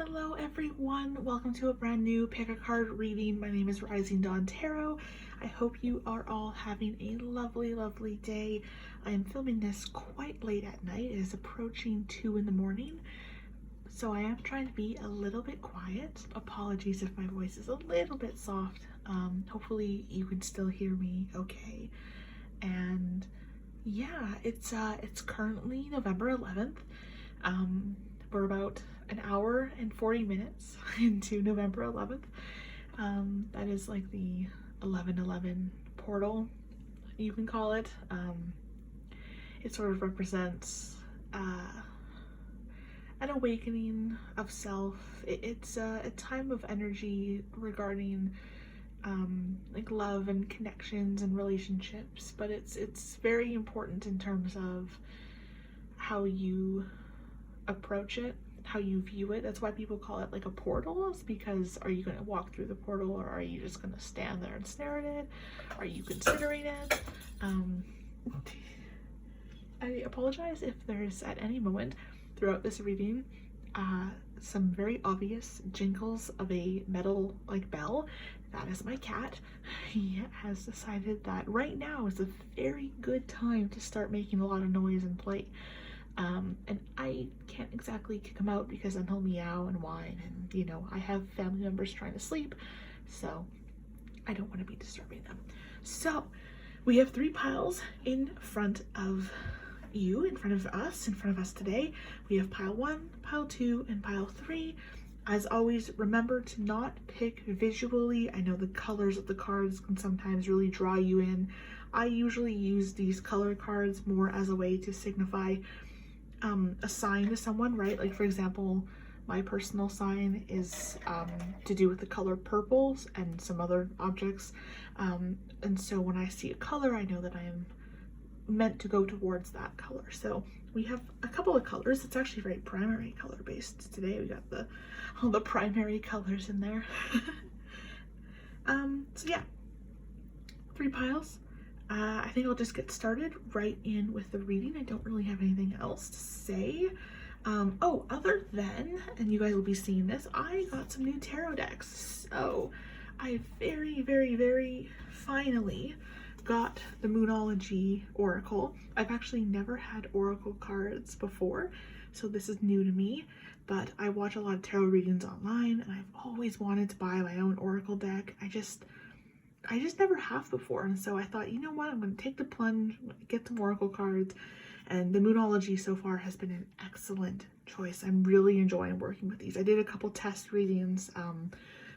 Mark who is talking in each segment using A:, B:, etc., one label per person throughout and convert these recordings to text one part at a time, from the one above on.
A: Hello everyone, welcome to a brand new pick a card reading. My name is Rising Dawn Tarot. I hope you are all having a lovely day. I am filming this quite late at night. It is approaching 2 in the morning, so I am trying to be a little bit quiet. Apologies if my voice is a little bit soft. Hopefully you can still hear me okay. And yeah, it's currently November 11th. We're about an hour and 40 minutes into November 11th. That is like the 11/11 portal, you can call it. It sort of represents an awakening of self. It's a time of energy regarding like love and connections and relationships, but it's very important in terms of how you approach it, how you view it. That's why people call it like a portal, is because are you going to walk through the portal, or are you just going to stand there and stare at it? Are you considering it? I apologize if there's at any moment throughout this reading some very obvious jingles of a metal like bell. That is my cat. He has decided that right now is a very good time to start making a lot of noise and play. And I can't exactly kick him out because then he'll meow and whine, and you know, I have family members trying to sleep, so I don't want to be disturbing them. So we have 3 piles in front of you, in front of us today. We have pile 1, pile 2, and pile 3. As always, remember to not pick visually. I know the colors of the cards can sometimes really draw you in. I usually use these color cards more as a way to signify a sign to someone, right? Like for example, my personal sign is to do with the color purples and some other objects, and so when I see a color, I know that I am meant to go towards that color. So we have a couple of colors. It's actually very primary color based today. We got all the primary colors in there. So yeah, 3 piles. I think I'll just get started right in with the reading. I don't really have anything else to say. Oh, other than, and you guys will be seeing this, I got some new tarot decks. So I very finally got the Moonology Oracle. I've actually never had Oracle cards before, so this is new to me, but I watch a lot of tarot readings online, and I've always wanted to buy my own Oracle deck. I just never have before, and so I thought, you know what, I'm going to take the plunge, get some Oracle cards, and the Moonology so far has been an excellent choice. I'm really enjoying working with these. I did a couple test readings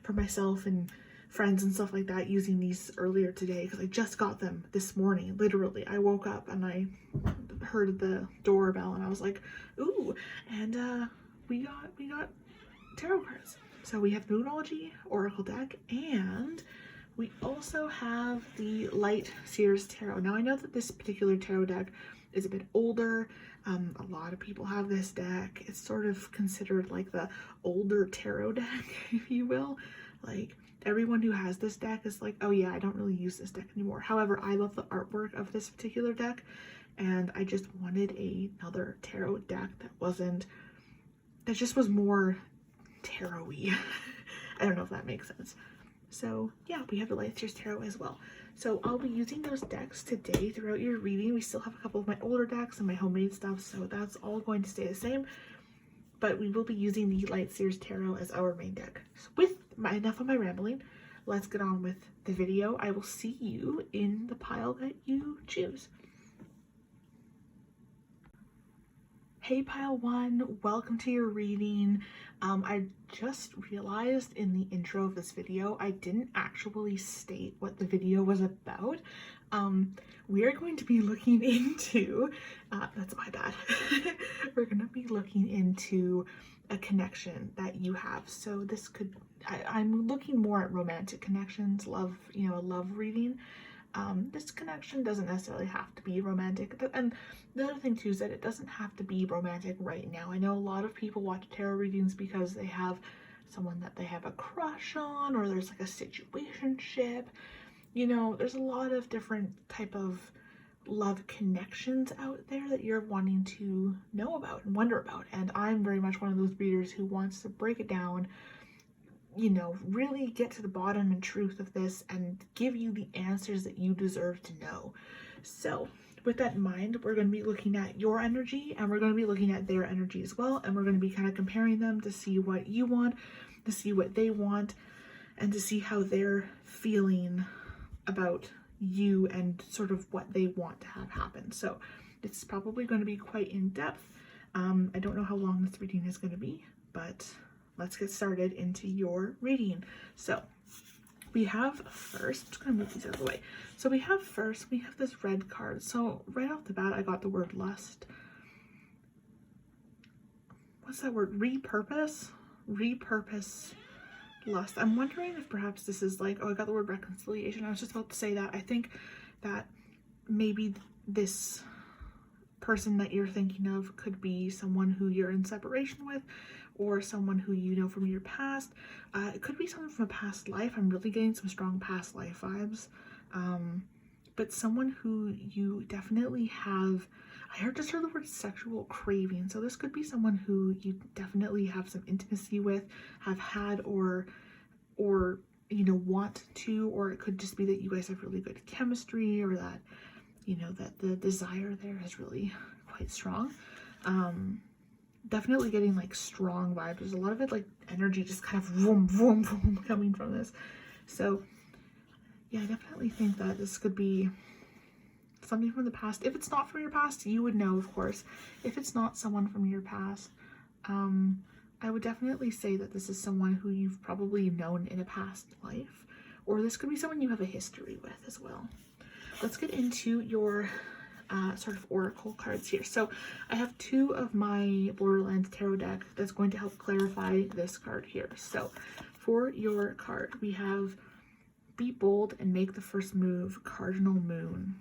A: for myself and friends and stuff like that using these earlier today, because I just got them this morning. Literally, I woke up and I heard the doorbell and I was like, ooh, and we got tarot cards. So we have the Moonology Oracle deck, and we also have the Light Seers Tarot. Now I know that this particular tarot deck is a bit older. A lot of people have this deck. It's sort of considered like the older tarot deck, if you will. Like everyone who has this deck is like, oh yeah, I don't really use this deck anymore. However, I love the artwork of this particular deck, and I just wanted another tarot deck that just was more tarot-y. I don't know if that makes sense. So yeah, we have the Light Seers Tarot as well. So I'll be using those decks today throughout your reading. We still have a couple of my older decks and my homemade stuff, so that's all going to stay the same. But we will be using the Light Seers Tarot as our main deck. So with enough of my rambling, let's get on with the video. I will see you in the pile that you choose. Hey pile 1, welcome to your reading. I just realized in the intro of this video, I didn't actually state what the video was about. We are going to be looking into, that's my bad, we're going to be looking into a connection that you have. So this could, I'm looking more at romantic connections, love, you know, a love reading. This connection doesn't necessarily have to be romantic, and the other thing too is that it doesn't have to be romantic right now. I know a lot of people watch tarot readings because they have someone that they have a crush on, or there's like a situationship. You know, there's a lot of different type of love connections out there that you're wanting to know about and wonder about. And I'm very much one of those readers who wants to break it down, you know, really get to the bottom and truth of this and give you the answers that you deserve to know. So with that in mind, we're going to be looking at your energy, and we're going to be looking at their energy as well. And we're going to be kind of comparing them to see what you want, to see what they want, and to see how they're feeling about you and sort of what they want to have happen. So it's probably going to be quite in depth. I don't know how long this reading is going to be, but let's get started into your reading. So we have first, I'm just going to move these out of the way. So we have this red card. So right off the bat, I got the word lust. What's that word? Repurpose? Repurpose. Lust. I'm wondering if perhaps this is like, oh, I got the word reconciliation. I was just about to say that. I think that maybe this person that you're thinking of could be someone who you're in separation with, or someone who you know from your past. It could be someone from a past life. I'm really getting some strong past life vibes. But someone who you definitely have, I just heard the word sexual craving. So this could be someone who you definitely have some intimacy with, have had, or you know, want to, or it could just be that you guys have really good chemistry, or that, you know, that the desire there is really quite strong. Definitely getting like strong vibes. There's a lot of it like energy just kind of vroom, vroom, vroom coming from this. So yeah, I definitely think that this could be something from the past. If it's not from your past, you would know, of course. If it's not someone from your past, I would definitely say that this is someone who you've probably known in a past life, or this could be someone you have a history with as well. Let's get into your sort of oracle cards here. So I have two of my Borderlands tarot deck that's going to help clarify this card here. So for your card, we have be bold and make the first move, Cardinal Moon.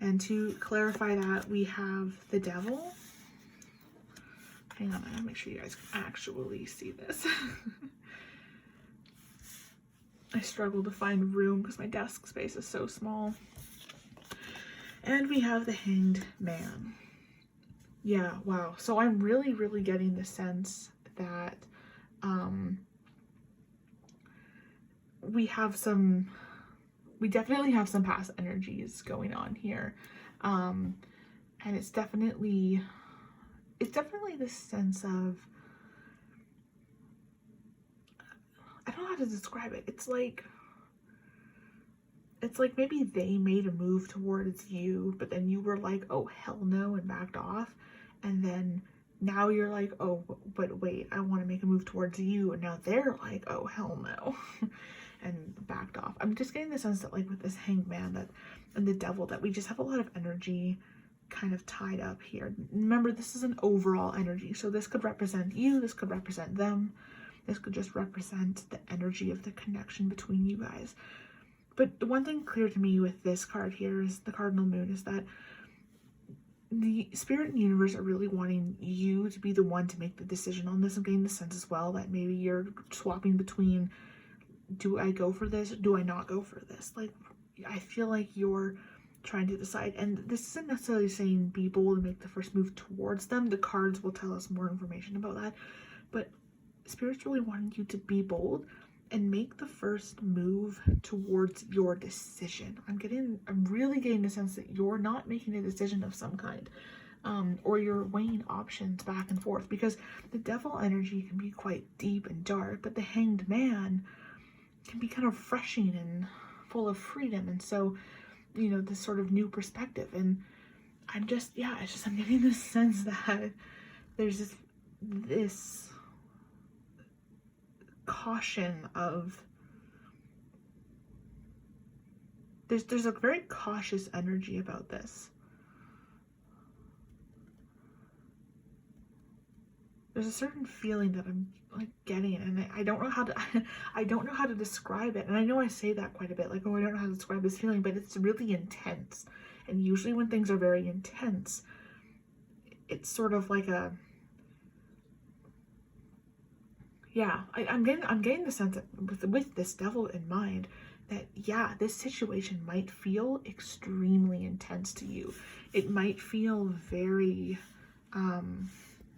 A: And to clarify that, we have the Devil. Hang on, I gotta make sure you guys can actually see this. I struggle to find room because my desk space is so small. And we have the Hanged Man. Yeah, wow. So I'm really, really getting the sense that we definitely have some past energies going on here. And it's definitely this sense of, I don't know how to describe it. It's like maybe they made a move towards you, but then you were like, oh, hell no, and backed off. And then now you're like, oh, but wait, I want to make a move towards you. And now they're like, oh, hell no, and backed off. I'm just getting the sense that like with this Hanged Man that, and the Devil, that we just have a lot of energy kind of tied up here. Remember, this is an overall energy. So this could represent you, this could represent them. This could just represent the energy of the connection between you guys. But the one thing clear to me with this card here is the Cardinal Moon, is that the spirit and universe are really wanting you to be the one to make the decision on this. I'm getting the sense as well that maybe you're swapping between, do I go for this? Do I not go for this? Like, I feel like you're trying to decide. And this isn't necessarily saying be bold and make the first move towards them. The cards will tell us more information about that. But Spirit's really wanting you to be bold and make the first move towards your decision. I'm really getting the sense that you're not making a decision of some kind, or you're weighing options back and forth, because the Devil energy can be quite deep and dark, but the Hanged Man can be kind of refreshing and full of freedom. And so, you know, this sort of new perspective. And I'm getting this sense that there's this caution of, there's a very cautious energy about this. There's a certain feeling that I'm like getting, and I don't know how to describe it. And I know I say that quite a bit, like, oh, I don't know how to describe this feeling, but it's really intense. And usually when things are very intense, it's sort of like a, yeah, I'm getting the sense that with this Devil in mind, that, yeah, this situation might feel extremely intense to you. It might feel very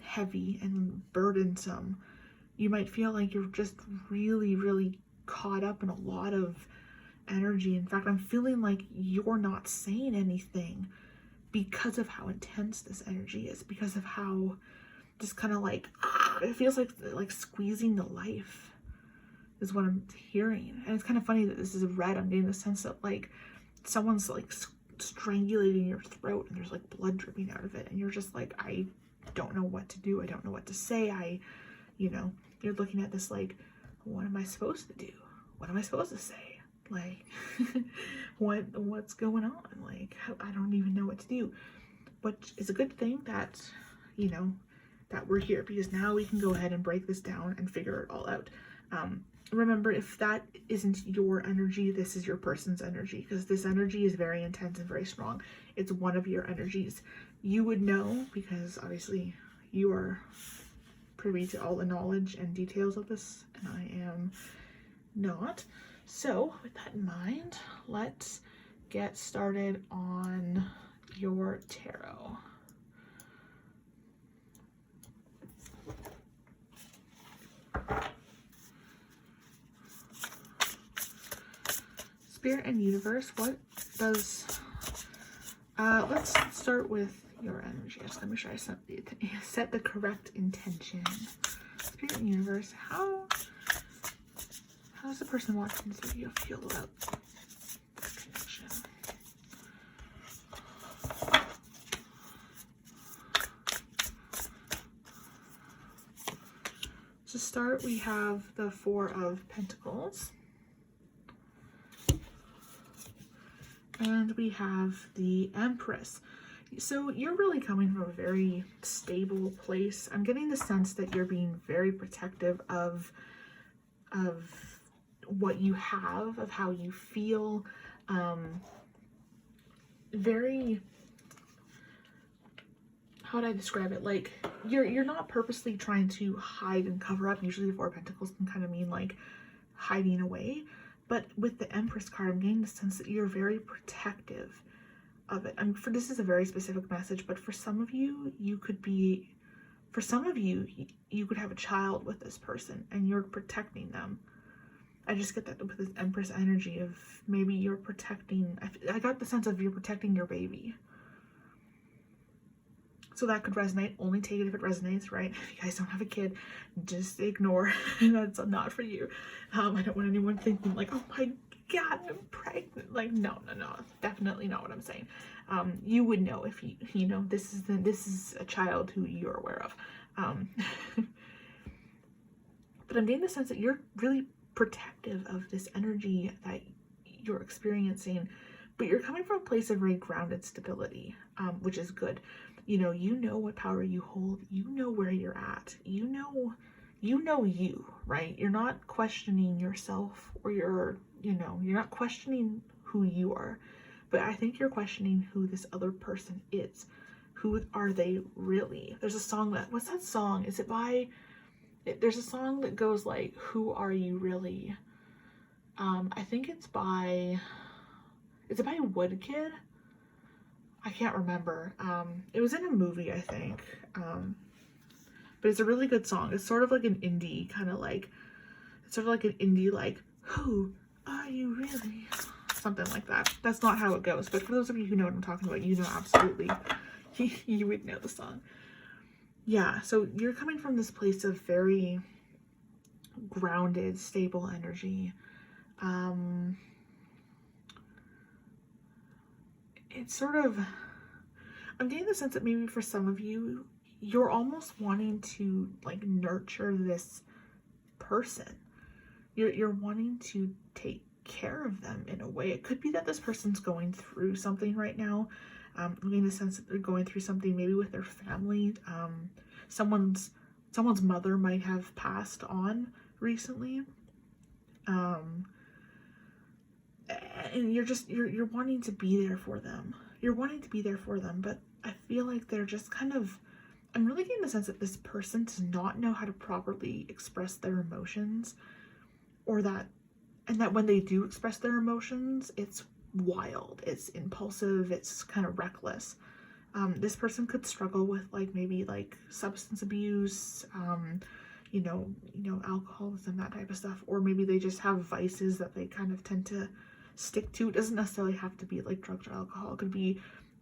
A: heavy and burdensome. You might feel like you're just really, really caught up in a lot of energy. In fact, I'm feeling like you're not saying anything because of how intense this energy is, because of how just kind of like, it feels like squeezing the life is what I'm hearing. And it's kind of funny that this is red. I'm getting the sense that like someone's like strangulating your throat and there's like blood dripping out of it. And you're just like, I don't know what to do. I don't know what to say. You know, you're looking at this like, what am I supposed to do? What am I supposed to say? Like, what's going on? Like, I don't even know what to do. Which is a good thing that, you know, that we're here, because now we can go ahead and break this down and figure it all out. Remember, if that isn't your energy, this is your person's energy, because this energy is very intense and very strong. It's one of your energies. You would know, because obviously you are privy to all the knowledge and details of this, and I am not. So with that in mind, let's get started on your tarot. Spirit and universe, what does, let's start with your energy. Just let me make sure I set the correct intention. Spirit and universe, how does the person watching this video feel about this connection? To start, we have the Four of Pentacles. And we have the Empress. So you're really coming from a very stable place. I'm getting the sense that you're being very protective of what you have, of how you feel. Very, how would I describe it? Like, you're not purposely trying to hide and cover up. Usually the Four of Pentacles can kind of mean like hiding away. But with the Empress card, I'm getting the sense that you're very protective of it. And this is a very specific message, but for some of you, you could have a child with this person and you're protecting them. I just get that with this Empress energy of maybe you're protecting, I got the sense of you're protecting your baby. So that could resonate. Only take it if it resonates, right? If you guys don't have a kid, just ignore. That's not for you. I don't want anyone thinking like, oh my God, I'm pregnant. Like, no. Definitely not what I'm saying. You would know if you know, this is a child who you're aware of. But I'm getting the sense that you're really protective of this energy that you're experiencing, but you're coming from a place of very grounded stability, which is good. You know what power you hold. You know where you're at. You know you, right? You're not questioning yourself, or you're not questioning who you are, but I think you're questioning who this other person is. Who are they really? There's a song what's that song? Is it by, there's a song that goes like, who are you really? I think is it by Woodkid? I can't remember. It was in a movie, I think. But it's a really good song. It's sort of like an indie kind of like, who are you really? Something like that. That's not how it goes. But for those of you who know what I'm talking about, you know absolutely. You would know the song. Yeah, so you're coming from this place of very grounded, stable energy. It's sort of, I'm getting the sense that maybe for some of you, you're almost wanting to like nurture this person. You're wanting to take care of them in a way. It could be that this person's going through something right now. I'm getting the sense that they're going through something maybe with their family. Someone's mother might have passed on recently. And you're wanting to be there for them. You're wanting to be there for them, but I feel like they're just kind of, I'm really getting the sense that this person does not know how to properly express their emotions, or that and that when they do express their emotions, it's wild, it's impulsive, it's kind of reckless. This person could struggle with like maybe like substance abuse, you know, alcoholism, that type of stuff, or maybe they just have vices that they kind of tend to stick to. It doesn't necessarily have to be like drugs or alcohol. It could be,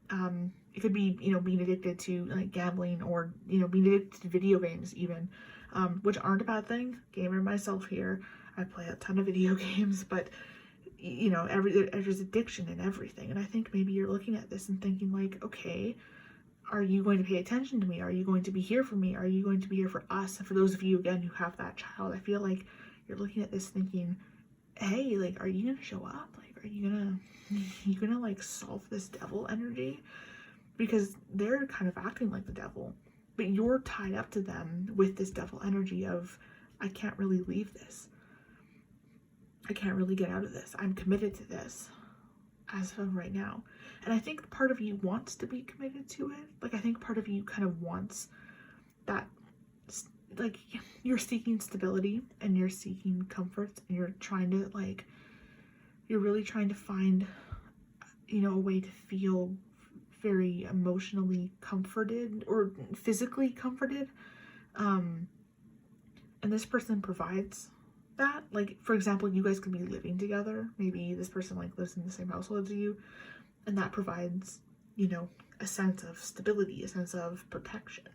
A: you know, being addicted to like gambling, or, you know, being addicted to video games even, which aren't a bad thing. Gamer myself here. I play a ton of video games, but you know, there's addiction in everything. And I think maybe you're looking at this and thinking like, okay, are you going to pay attention to me? Are you going to be here for me? Are you going to be here for us? And for those of you, again, who have that child, I feel like you're looking at this thinking, hey, like, are you going to show up? Like, are you gonna like solve this devil energy? Because they're kind of acting like the devil, but you're tied up to them with this devil energy of, I can't really leave this. I can't really get out of this. I'm committed to this as of right now. And I think part of you wants to be committed to it. Like, I think part of you kind of wants that, like, you're seeking stability and you're seeking comfort, and you're trying to, like, you're really trying to find, you know, a way to feel very emotionally comforted or physically comforted. And this person provides that. Like, for example, you guys could be living together. Maybe this person like lives in the same household as you, and that provides, you know, a sense of stability, a sense of protection.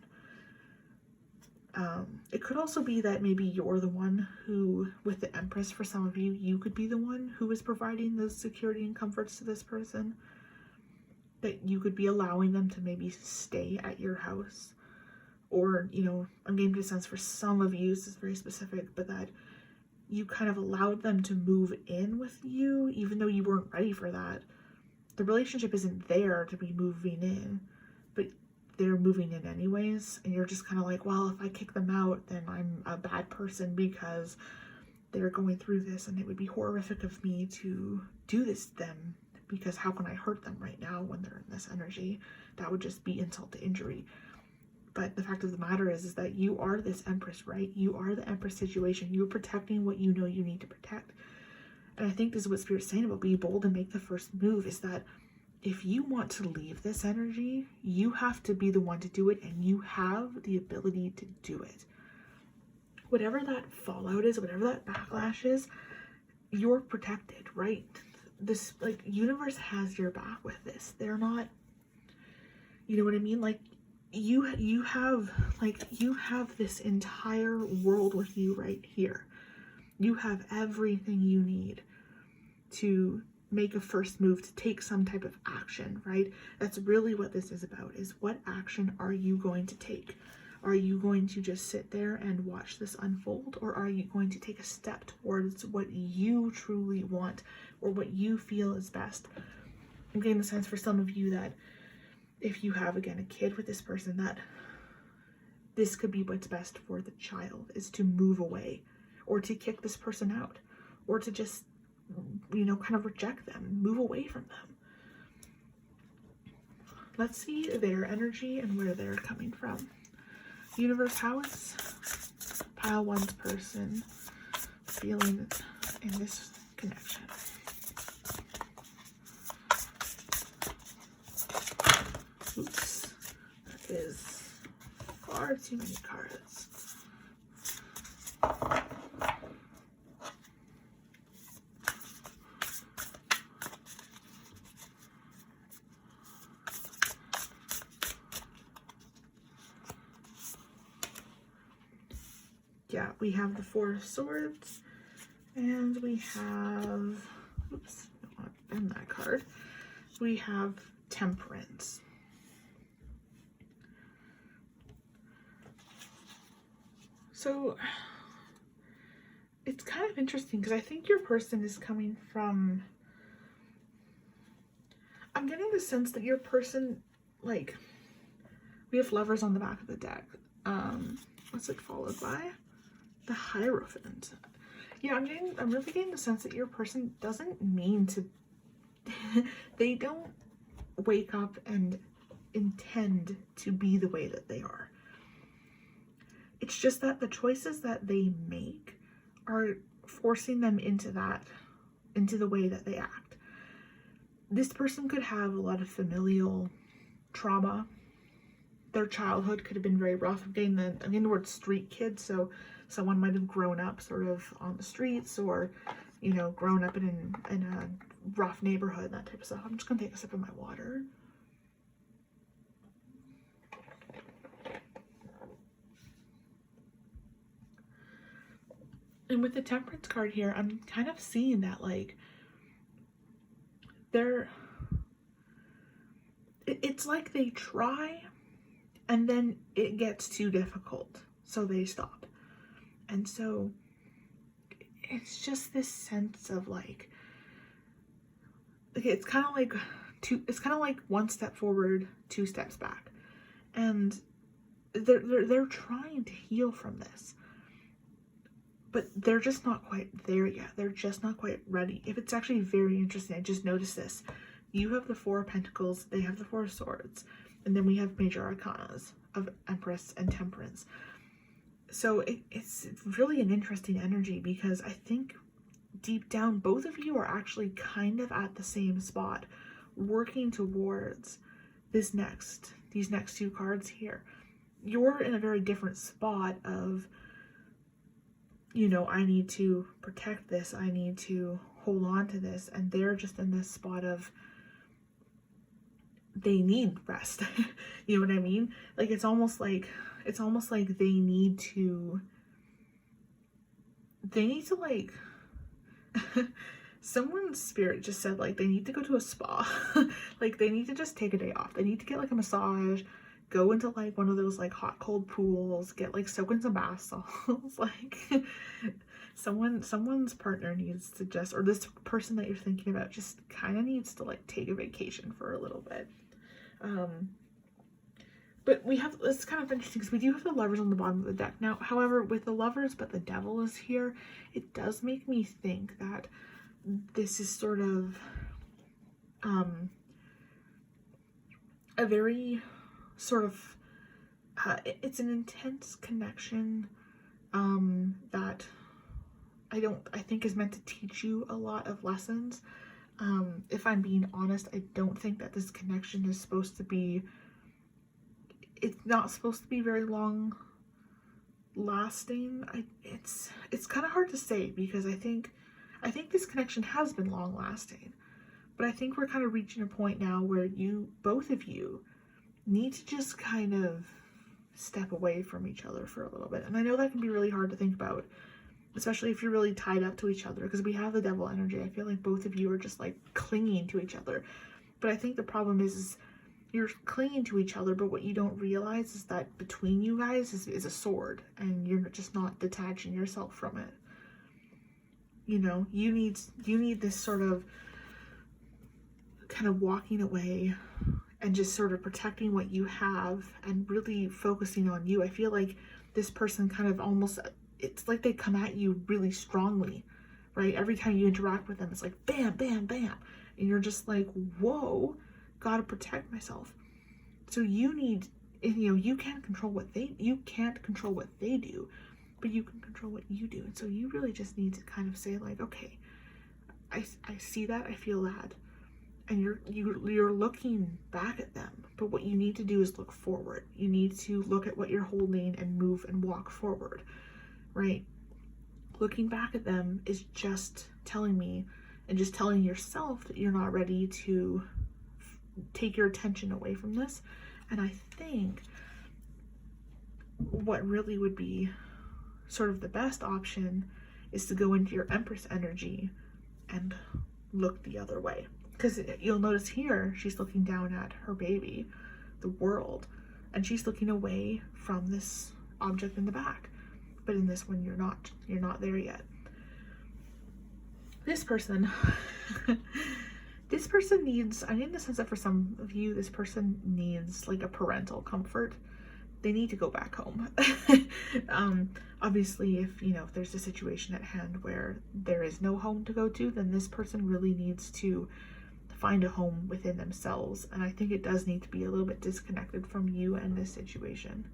A: It could also be that maybe you're the one who, with the Empress, for some of you, you could be the one who is providing those security and comforts to this person. That you could be allowing them to maybe stay at your house. Or, you know, I'm getting a sense for some of you, this is very specific, but that you kind of allowed them to move in with you, even though you weren't ready for that. The relationship isn't there to be moving in, but they're moving in anyways, and you're just kind of like, well, if I kick them out, then I'm a bad person because they're going through this, and it would be horrific of me to do this to them, because how can I hurt them right now when they're in this energy? That would just be insult to injury. But the fact of the matter is that you are this Empress, right? You are the Empress situation. You're protecting what you know you need to protect. And I think this is what Spirit's saying about be bold and make the first move, is that if you want to leave this energy, you have to be the one to do it, and you have the ability to do it. Whatever that fallout is, whatever that backlash is, you're protected, right? This, like, universe has your back with this. They're not, you know what I mean? Like, you have this entire world with you right here. You have everything you need to make a first move, to take some type of action, right? That's really what this is about, is what action are you going to take? Are you going to just sit there and watch this unfold, or are you going to take a step towards what you truly want, or what you feel is best? I'm getting the sense for some of you that if you have, again, a kid with this person, that this could be what's best for the child, is to move away, or to kick this person out, or to just, you know, kind of reject them, move away from them. Let's see their energy and where they're coming from. Universe, how is pile one's person feeling in this connection? Oops, that is far too many cards. Yeah, we have the Four of Swords, and we have, oops, I don't want to bend that card. We have Temperance. So it's kind of interesting, because I think your person is coming from, I'm getting the sense that your person, like, we have Lovers on the back of the deck. What's it followed by? The Hierophant. Yeah, I'm really getting the sense that your person doesn't mean to, they don't wake up and intend to be the way that they are. It's just that the choices that they make are forcing them into the way that they act. This person could have a lot of familial trauma. Their childhood could have been very rough. I'm getting the word street kid, so someone might have grown up sort of on the streets, or, you know, grown up in a rough neighborhood, that type of stuff. I'm just gonna take a sip of my water. And with the Temperance card here, I'm kind of seeing that, like, it's like they try and then it gets too difficult, so they stop. And so it's just this sense of like it's kind of like one step forward, 2 steps back. And they're trying to heal from this, but they're just not quite there yet. They're just not quite ready. If it's actually very interesting, I just noticed this. You have the 4 of Pentacles, they have the 4 of Swords, and then we have major arcanas of Empress and Temperance. So it's really an interesting energy, because I think deep down, both of you are actually kind of at the same spot, working towards these next 2 cards here. You're in a very different spot of, you know, I need to protect this, I need to hold on to this, and they're just in this spot of they need rest. You know what I mean? Like it's almost like they need to like someone's spirit just said like they need to go to a spa. Like they need to just take a day off. They need to get like a massage, go into like one of those like hot cold pools, get like soak in some bath salts. Like someone's partner needs to just, or this person that you're thinking about just kind of needs to like take a vacation for a little bit. But we have, it's kind of interesting because we do have the Lovers on the bottom of the deck. Now, however, with the Lovers, but the Devil is here, it does make me think that this is sort of a very sort of, it's an intense connection that I think is meant to teach you a lot of lessons. If I'm being honest, I don't think that this connection is supposed to be, it's not supposed to be very long lasting. It's kind of hard to say, because I think this connection has been long lasting, but I think we're kind of reaching a point now where both of you need to just kind of step away from each other for a little bit. And I know that can be really hard to think about, especially if you're really tied up to each other, because we have the Devil energy. I feel like both of you are just like clinging to each other. But I think the problem is you're clinging to each other, but what you don't realize is that between you guys is a sword, and you're just not detaching yourself from it. You know, you need this sort of kind of walking away and just sort of protecting what you have and really focusing on you. I feel like this person kind of almost, it's like they come at you really strongly, right? Every time you interact with them, it's like bam, bam, bam. And you're just like, whoa, gotta protect myself. So you need, you know, you can't control what they do, but you can control what you do. And so you really just need to kind of say like, okay, I see that, I feel that. And you're looking back at them, but what you need to do is look forward. You need to look at what you're holding and move and walk forward, right? Looking back at them is just telling me and just telling yourself that you're not ready to take your attention away from this. And I think what really would be sort of the best option is to go into your Empress energy and look the other way. Because you'll notice here, she's looking down at her baby, the world, and she's looking away from this object in the back. But in this one, you're not there yet. This person, this person needs, I get the sense that for some of you, this person needs like a parental comfort. They need to go back home. Obviously, if there's a situation at hand where there is no home to go to, then this person really needs to find a home within themselves. And I think it does need to be a little bit disconnected from you and this situation.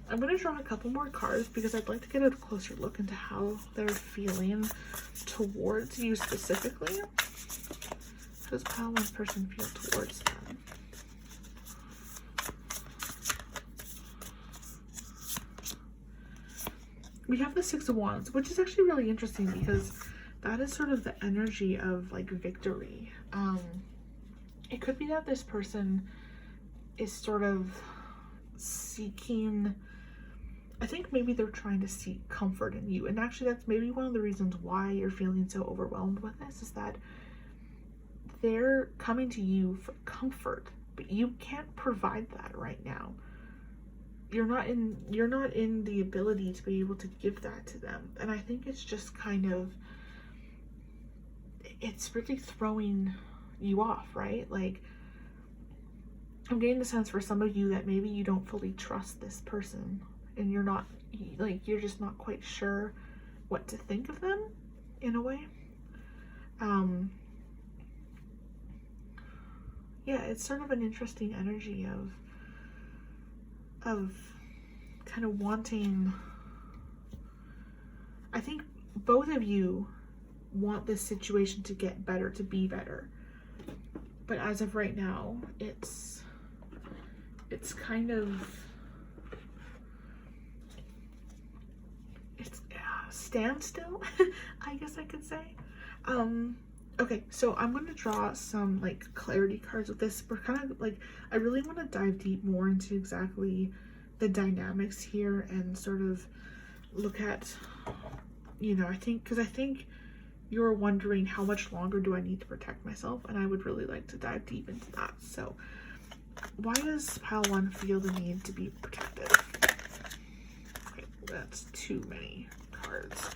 A: I'm going to draw a couple more cards because I'd like to get a closer look into how they're feeling towards you specifically. How does pile 1 person feel towards them? We have the 6 of Wands, which is actually really interesting because that is sort of the energy of like victory. It could be that this person is sort of seeking, I think maybe they're trying to seek comfort in you. And actually that's maybe one of the reasons why you're feeling so overwhelmed with this, is that they're coming to you for comfort, but you can't provide that right now. You're not in the ability to be able to give that to them. And I think it's just kind of, it's really throwing you off, right? Like, I'm getting the sense for some of you that maybe you don't fully trust this person and you're not, like, you're just not quite sure what to think of them in a way. Yeah, it's sort of an interesting energy of kind of wanting, I think both of you want this situation to get better, to be better. But as of right now, it's kind of, it's standstill, I guess I could say. Okay, so I'm going to draw some like clarity cards with this. We're kind of like, I really want to dive deep more into exactly the dynamics here and sort of look at, you know, I think you're wondering how much longer do I need to protect myself, and I would really like to dive deep into that. So why does pile 1 feel the need to be protected? Okay, that's too many cards.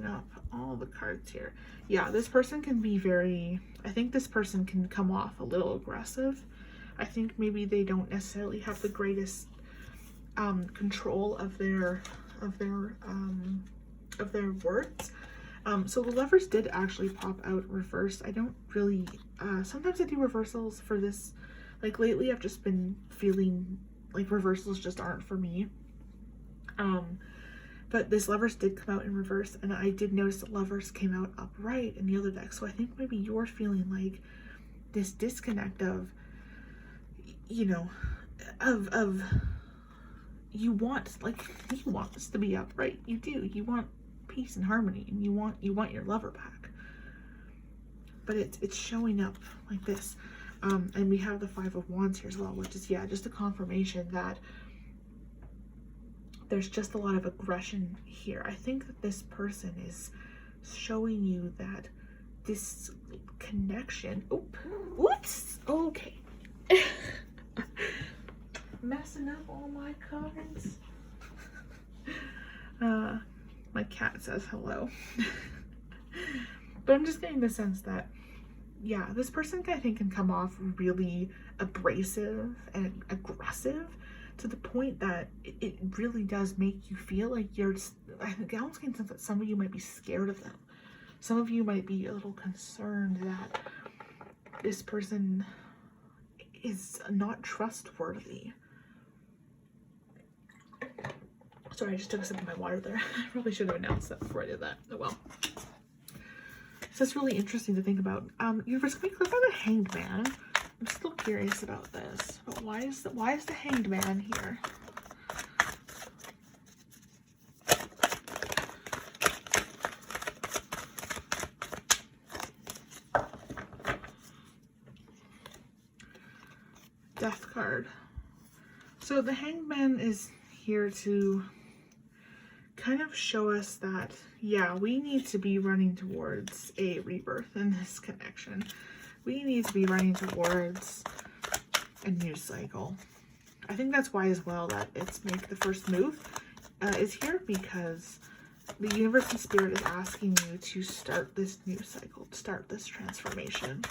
A: Up all the cards here. Yeah, this person can be very, I think this person can come off a little aggressive. I think maybe they don't necessarily have the greatest control of their words. So the Lovers did actually pop out reversed. I don't really sometimes I do reversals for this. Like lately I've just been feeling like reversals just aren't for me. But this Lovers did come out in reverse, and I did notice that Lovers came out upright in the other deck. So I think maybe you're feeling like this disconnect of, you know, of you want this to be upright. You do. You want peace and harmony, and you want your lover back. But it's showing up like this. And we have the 5 of Wands here as well, which is, yeah, just a confirmation that there's just a lot of aggression here. I think that this person is showing you that this connection, whoops, okay. Messing up all my cards. My cat says hello. But I'm just getting the sense that, yeah, this person I think can come off really abrasive and aggressive, to the point that it really does make you feel like you're, I almost get the sense that some of you might be scared of them. Some of you might be a little concerned that this person is not trustworthy. Sorry, I just took a sip of my water there. I probably should have announced that before I did that. Oh well. So it's really interesting to think about. You're just going to click on the Hanged Man. I'm still curious about this, but why is the Hanged Man here? Death card. So the Hanged Man is here to kind of show us that, yeah, we need to be running towards a rebirth in this connection. We need to be running towards a new cycle. I think that's why as well that it's make the first move is here, because the universe and spirit is asking you to start this new cycle, to start this transformation.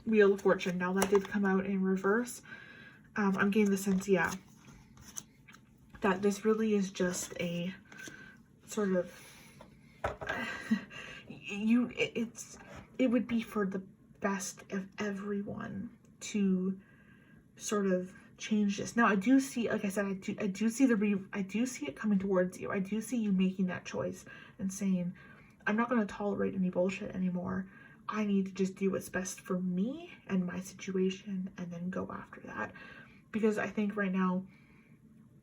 A: Wheel of Fortune. Now that did come out in reverse. I'm getting the sense, yeah, that this really is just a sort of, it would be for the best of everyone to sort of change this. Now I do see, like I said, I do see it coming towards you. I do see you making that choice and saying, I'm not going to tolerate any bullshit anymore. I need to just do what's best for me and my situation, and then go after that. Because I think right now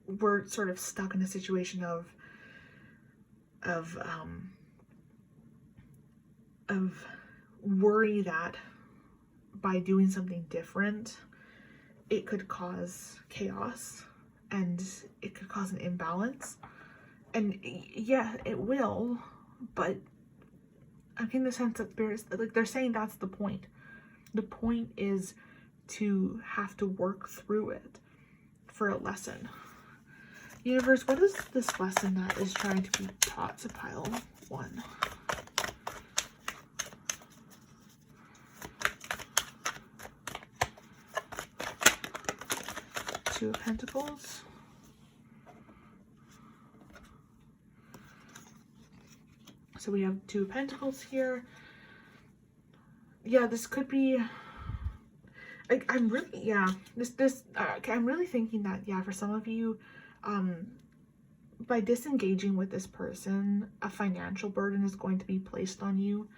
A: we're sort of stuck in a situation of worry that by doing something different, it could cause chaos and it could cause an imbalance. And yeah, it will, but I'm getting the sense that spirits, like, they're saying that's the point. The point is to have to work through it for a lesson. Universe, what is this lesson that is trying to be taught to pile 1? Two of Pentacles. So we have Two of Pentacles here. Yeah, this could be, I'm really, yeah, I'm really thinking that, yeah, for some of you, by disengaging with this person, a financial burden is going to be placed on you.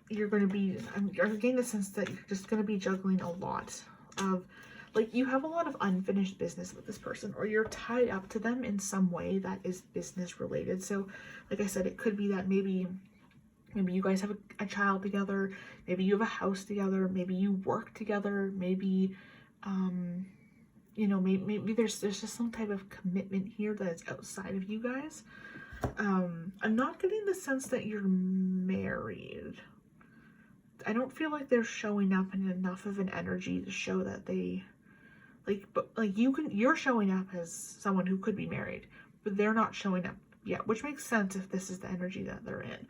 A: You're going to be, you're getting the sense that you're just going to be juggling a lot of, like, you have a lot of unfinished business with this person, or you're tied up to them in some way that is business related. So like I said, it could be that maybe you guys have a child together, maybe you have a house together, maybe you work together, maybe you know, maybe there's just some type of commitment here that is outside of you guys. I'm not getting the sense that you're married. I don't feel like they're showing up in enough of an energy to show that they, like, but like you're showing up as someone who could be married, but they're not showing up yet, which makes sense if this is the energy that they're in.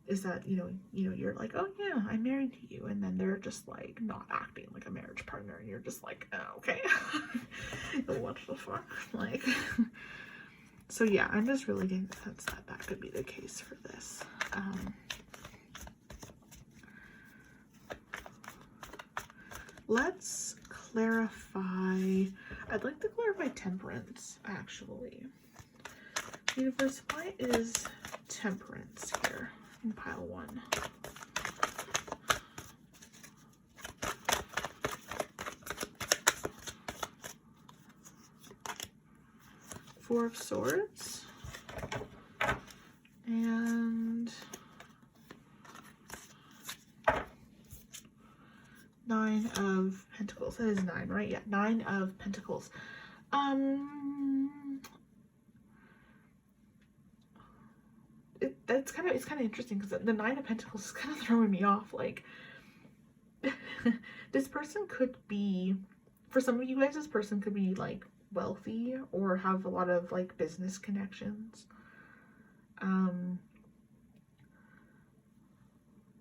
A: Is that, you know, you're like, oh yeah, I'm married to you, and then they're just like not acting like a marriage partner, and you're just like, oh, okay. What the fuck? Like, so yeah, I'm just really getting the sense that that could be the case for this. Let's clarify. I'd like to clarify Temperance, actually. Universe, why is Temperance here in pile 1? Four of Swords and 9 of Pentacles. That is 9, right? Yeah, 9 of Pentacles. It's kind of interesting because the 9 of Pentacles is kind of throwing me off. Like, this person could be, for some of you guys, this person could be like wealthy or have a lot of like business connections.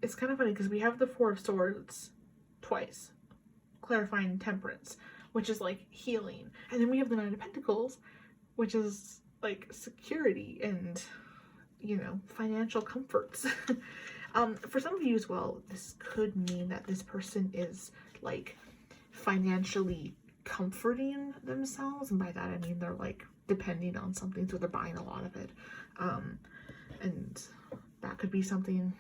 A: It's kind of funny because we have the Four of Swords twice, clarifying Temperance, which is like healing, and then we have the 9 of Pentacles, which is like security and, you know, financial comforts. For some of you as well, this could mean that this person is like financially comforting themselves, and by that I mean they're like depending on something, so they're buying a lot of it. And that could be something.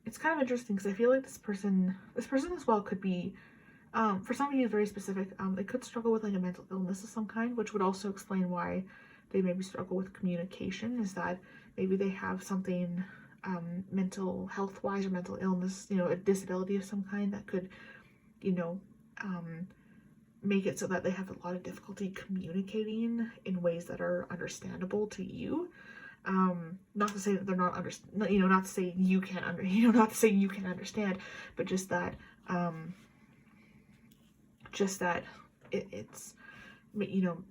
A: It's kind of interesting because I feel like this person as well could be, for some of you, very specific. They could struggle with like a mental illness of some kind, which would also explain why they maybe struggle with communication, is that maybe they have something mental health wise or mental illness, you know, a disability of some kind that could, you know, make it so that they have a lot of difficulty communicating in ways that are understandable to you. Not to say that they're not you know, not to say you can't not to say you can understand, but just that it's, you know,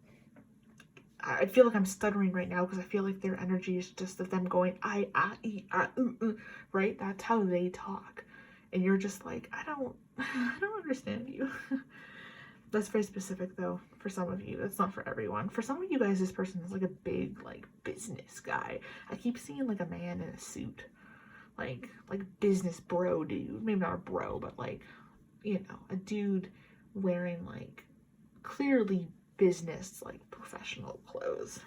A: I feel like I'm stuttering right now because I feel like their energy is just of them going, right? That's how they talk. and you're just like, I don't understand you. That's very specific though for some of you. That's not for everyone. For some of you guys, this person is like a big like business guy. I keep seeing like a man in a suit, like business bro dude. Maybe not a bro, but like, you know, a dude wearing like clearly business, like professional clothes.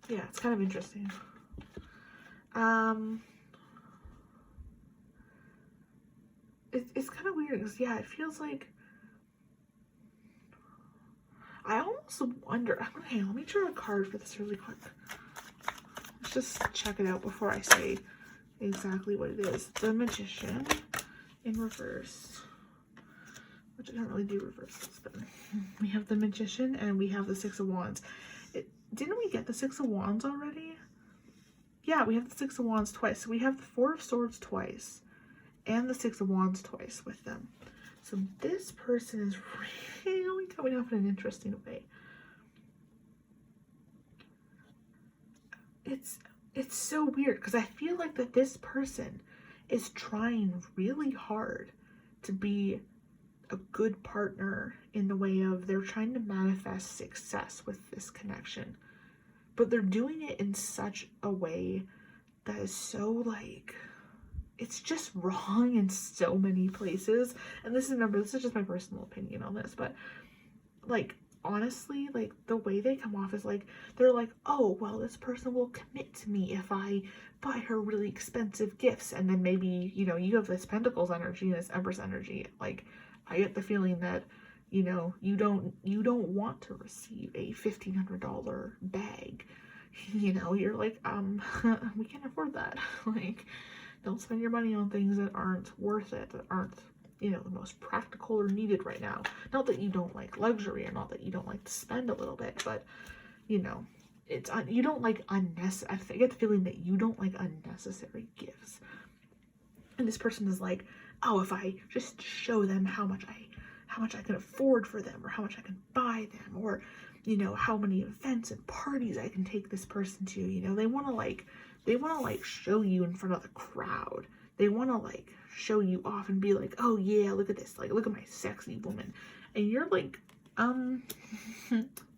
A: Yeah, it's kind of interesting. It's kind of weird because, yeah, it feels like, I almost wonder, okay, let me draw a card for this really quick. Let's just check it out before I say exactly what it is. The Magician in reverse, which I don't really do reverses, but we have the Magician and we have the Six of Wands. Didn't we get the Six of Wands already? Yeah, we have the Six of Wands twice. So we have the Four of Swords twice and the Six of Wands twice with them. So this person is really coming off in an interesting way. It's so weird because I feel like that this person is trying really hard to be a good partner in the way of they're trying to manifest success with this connection, but they're doing it in such a way that is so like, it's just wrong in so many places. And this is, remember, this is just my personal opinion on this, but like, honestly, like the way they come off is like, they're like, oh, well, this person will commit to me if I buy her really expensive gifts. And then maybe, you know, you have this Pentacles energy and this Empress energy. Like, I get the feeling that, you know, you don't want to receive a $1,500 bag. You know, you're like, we can't afford that. Like, don't spend your money on things that aren't worth it, that aren't, you know, the most practical or needed right now. Not that you don't like luxury, or not that you don't like to spend a little bit, but, you know, it's, you don't like unnecessary, I get the feeling that you don't like unnecessary gifts. And this person is like, oh, if I just show them how much I can afford for them, or how much I can buy them, or, you know, how many events and parties I can take this person to, you know, they want to like show you in front of the crowd. They want to like show you off and be like, oh yeah, look at this, like, look at my sexy woman. And you're like,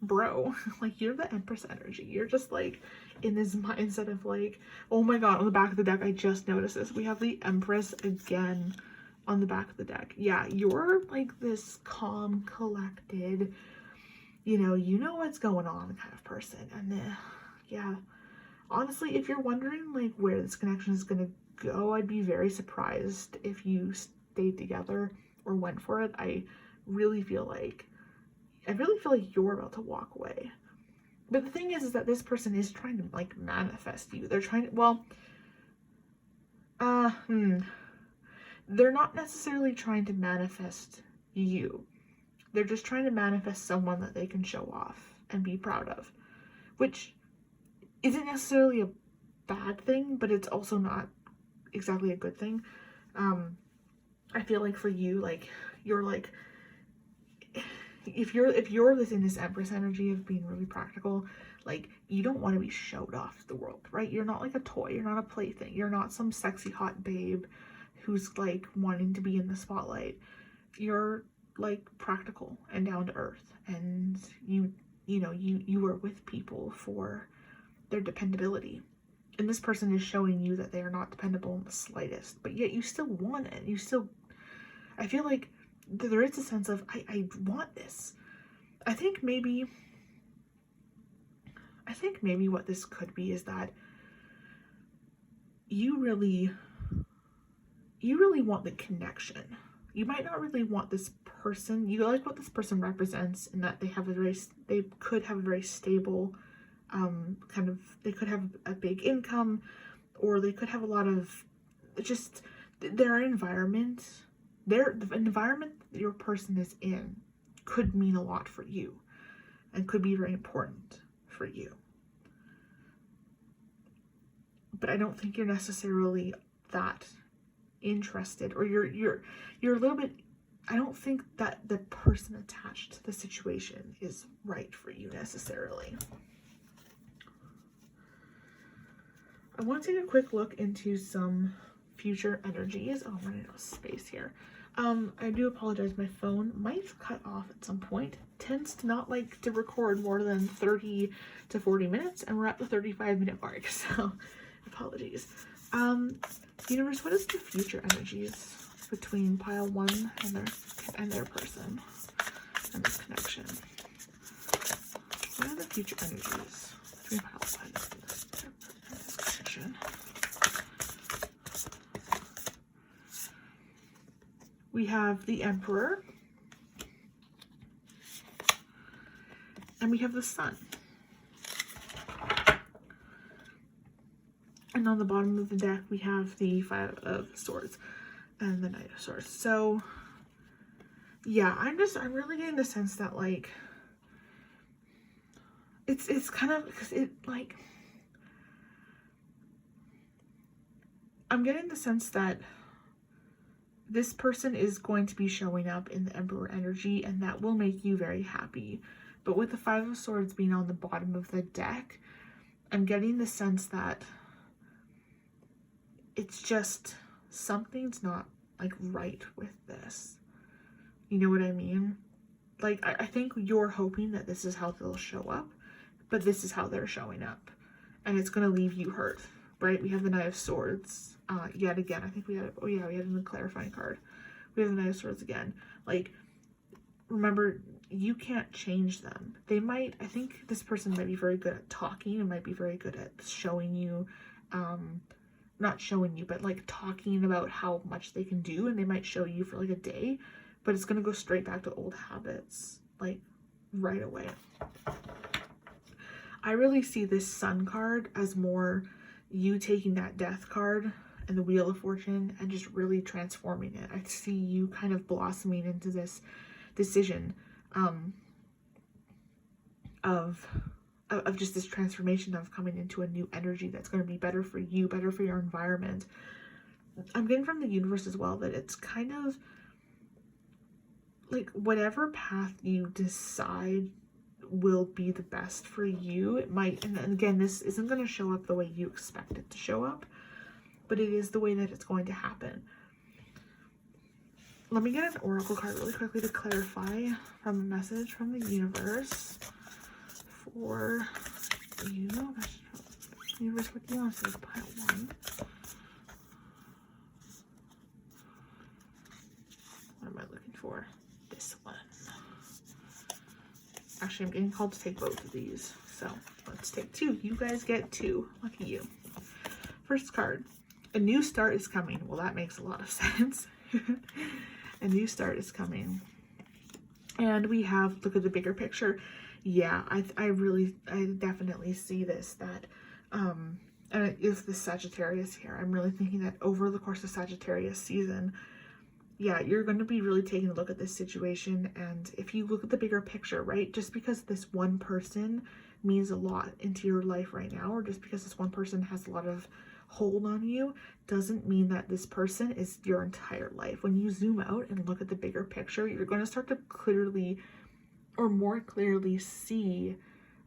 A: bro, like, you're the Empress energy. You're just like in this mindset of like, oh my god, on the back of the deck, I just noticed this. We have the Empress again on the back of the deck. Yeah, you're like this calm, collected, you know what's going on kind of person. And yeah, honestly, if you're wondering like where this connection is gonna go, I'd be very surprised if you stayed together or went for it. I really feel like you're about to walk away. But the thing is that this person is trying to like manifest you. They're trying to, well, they're not necessarily trying to manifest you. They're just trying to manifest someone that they can show off and be proud of, which isn't necessarily a bad thing, but it's also not exactly a good thing. I feel like for you, like, you're like, if you're in this Empress energy of being really practical, like, you don't want to be showed off to the world, right? You're not like a toy, you're not a plaything, you're not some sexy hot babe who's like wanting to be in the spotlight. You're like practical and down to earth, and you are with people for their dependability. And this person is showing you that they are not dependable in the slightest, but yet you still want it. I feel like there is a sense of, I want this. I think maybe what this could be is that you really want the connection. You might not really want this person. You like what this person represents, in that they could have a very stable, they could have a big income, or they could have a lot of, just their environment, the environment that your person is in could mean a lot for you and could be very important for you. But I don't think you're necessarily that interested, or you're a little bit, I don't think that the person attached to the situation is right for you necessarily. I want to take a quick look into some future energies. Oh, I'm running out of space here. I do apologize. My phone might cut off at some point. It tends to not like to record more than 30 to 40 minutes, and we're at the 35-minute mark, so apologies. Universe, what is the future energies between pile 1 and their person and this connection? What are the future energies between pile 1 and this connection? We have the Emperor, and we have the Sun. And on the bottom of the deck, we have the 5 of Swords and the Knight of Swords. So, yeah, I'm really getting the sense that, like, it's kind of, because it, like, I'm getting the sense that this person is going to be showing up in the Emperor energy, and that will make you very happy. But with the 5 of Swords being on the bottom of the deck, I'm getting the sense that it's just something's not, like, right with this. You know what I mean? Like, I think you're hoping that this is how they'll show up, but this is how they're showing up. And it's going to leave you hurt, right? We have the Knight of Swords. Yet again, I think we had, oh yeah, we had a clarifying card. We have the Knight of Swords again. Like, remember, you can't change them. They might, I think this person might be very good at talking and might be very good at showing you, not showing you, but like talking about how much they can do, and they might show you for like a day, but it's going to go straight back to old habits, like right away. I really see this Sun card as more you taking that Death card and the Wheel of Fortune and just really transforming it. I see you kind of blossoming into this decision of just this transformation of coming into a new energy that's going to be better for you, better for your environment. I'm getting from the universe as well that it's kind of like whatever path you decide will be the best for you. It might, and again, this isn't going to show up the way you expect it to show up, but it is the way that it's going to happen. Let me get an oracle card really quickly to clarify from a message from the universe for you. Universe, what do you want to say? Pile 1. What am I looking for? This one. Actually, I'm getting called to take both of these, so let's take 2. You guys get 2. Lucky you. First card. A new start is coming. Well, that makes a lot of sense. A new start is coming. And we have, look at the bigger picture. Yeah, I definitely see this, that, and if the Sagittarius here, I'm really thinking that over the course of Sagittarius season, yeah, you're going to be really taking a look at this situation. And if you look at the bigger picture, right, just because this one person means a lot into your life right now, or just because this one person has a lot of hold on you, doesn't mean that this person is your entire life. When you zoom out and look at the bigger picture, you're going to start to clearly, or more clearly, see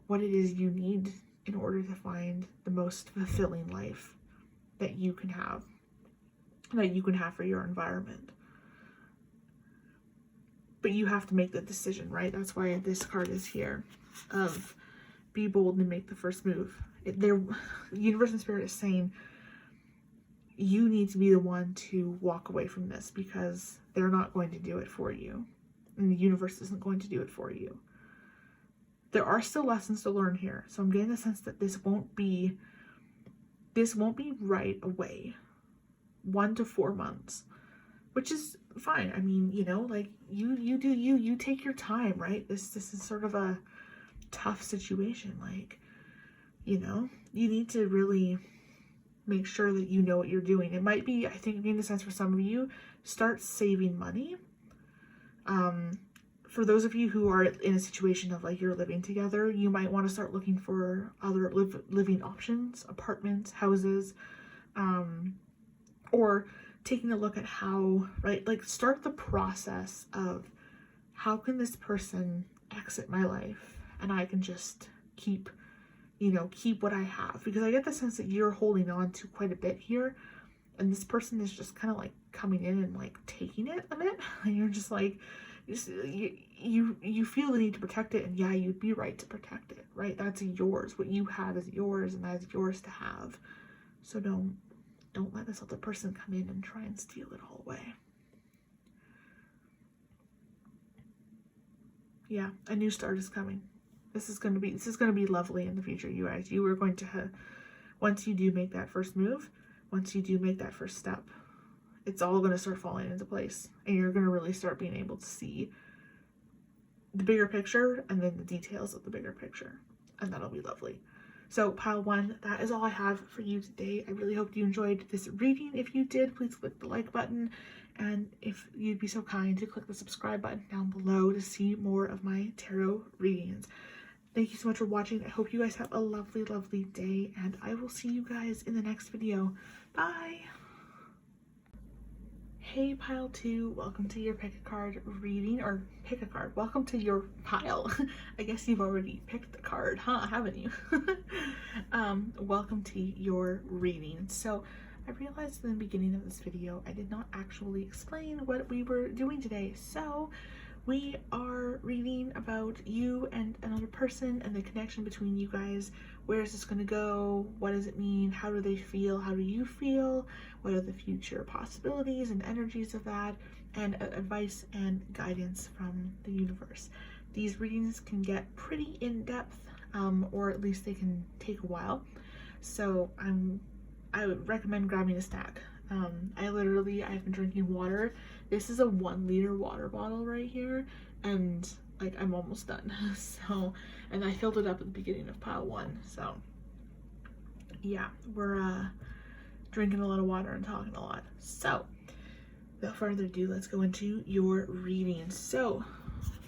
A: what it is you need in order to find the most fulfilling life that you can have for your environment. But you have to make the decision, right? That's why this card is here, of be bold and make the first move. The universe and spirit is saying you need to be the one to walk away from this, because they're not going to do it for you, and the universe isn't going to do it for you. There are still lessons to learn here, so I'm getting the sense that this won't be right away. 1 to 4 months, which is fine. I mean, you know, like you do you take your time, right? This is sort of a tough situation. Like, you know, you need to really make sure that you know what you're doing. It might be, I think, in a sense, for some of you, start saving money. For those of you who are in a situation of like you're living together, you might want to start looking for other living options, apartments, houses, or taking a look at how, right, like start the process of how can this person exit my life and I can just keep you know, keep what I have, because I get the sense that you're holding on to quite a bit here, and this person is just kind of like coming in and like taking it a bit, and you're just like, you feel the need to protect it, and yeah, you'd be right to protect it, right? That's yours. What you have is yours, and that's yours to have. So don't let this other person come in and try and steal it all away. Yeah, a new start is coming. This is gonna be lovely in the future, you guys. You are going to, once you do make that first move, once you do make that first step, it's all going to start falling into place, and you're going to really start being able to see the bigger picture and then the details of the bigger picture, and that'll be lovely. So pile 1, that is all I have for you today. I really hope you enjoyed this reading. If you did, please click the like button, and if you'd be so kind to click the subscribe button down below to see more of my tarot readings. Thank you so much for watching. I hope you guys have a lovely, lovely day, and I will see you guys in the next video. Bye! Hey pile 2, welcome to your pick a card reading, or pick a card. Welcome to your pile. I guess you've already picked the card, huh? Haven't you? Welcome to your reading. So I realized in the beginning of this video I did not actually explain what we were doing today. So we are reading about you and another person and the connection between you guys. Where is this going to go? What does it mean? How do they feel? How do you feel? What are the future possibilities and energies of that? And advice and guidance from the universe. These readings can get pretty in-depth, or at least they can take a while. So I would recommend grabbing a snack. I've been drinking water. This is a 1 liter water bottle right here, and like I'm almost done. So, and I filled it up at the beginning of pile 1. So yeah, we're drinking a lot of water and talking a lot. So without further ado, let's go into your reading. So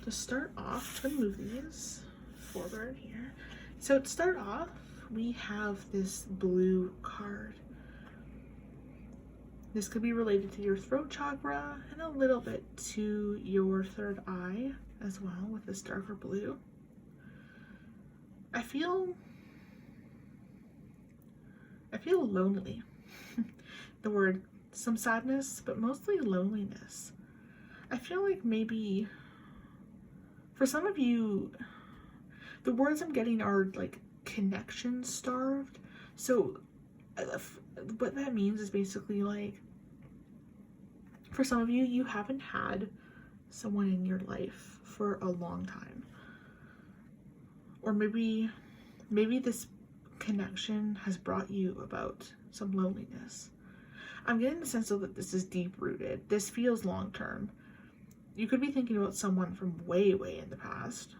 A: to start off, I'm gonna move these forward here. So to start off, we have this blue card. This could be related to your throat chakra and a little bit to your third eye as well, with this darker blue. I feel lonely. The word, some sadness, but mostly loneliness. I feel like maybe for some of you, the words I'm getting are like connection starved. So what that means is basically like, for some of you, you haven't had someone in your life for a long time. Or maybe this connection has brought you about some loneliness. I'm getting the sense though that this is deep rooted. This feels long term. You could be thinking about someone from way, way in the past.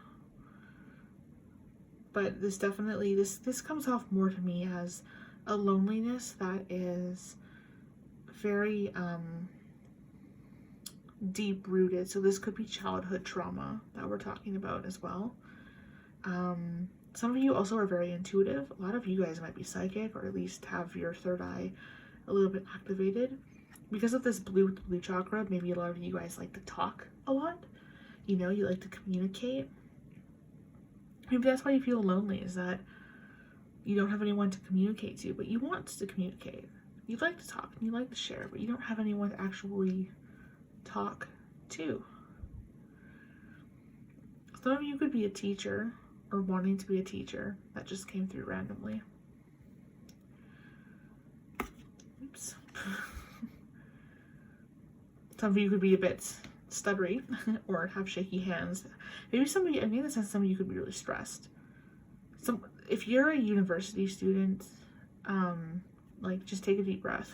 A: But this definitely, this comes off more to me as a loneliness that is very deep rooted. So this could be childhood trauma that we're talking about as well. Some of you also are very intuitive. A lot of you guys might be psychic, or at least have your third eye a little bit activated. Because of this blue chakra, maybe a lot of you guys like to talk a lot. You know, you like to communicate. Maybe that's why you feel lonely, is that you don't have anyone to communicate to, but you want to communicate. You like to talk and you like to share, but you don't have anyone to actually talk to. Some of you could be a teacher or wanting to be a teacher. That just came through randomly. Oops. Some of you could be a bit stuttery or have shaky hands. Maybe some of you, I mean, in the sense some of you could be really stressed. If you're a university student, like, just take a deep breath.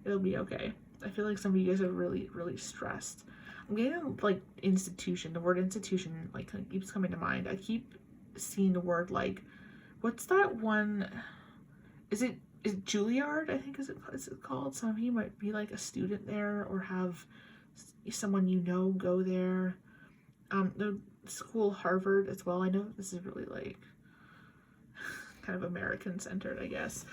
A: It'll be okay. I feel like some of you guys are really, really stressed. I'm getting like institution. The word institution like keeps coming to mind. I keep seeing the word like, what's that one? Is it Juilliard? I think is it called. Some of you might be like a student there, or have someone you know go there. The school Harvard as well. I know this is really like kind of American centered, I guess.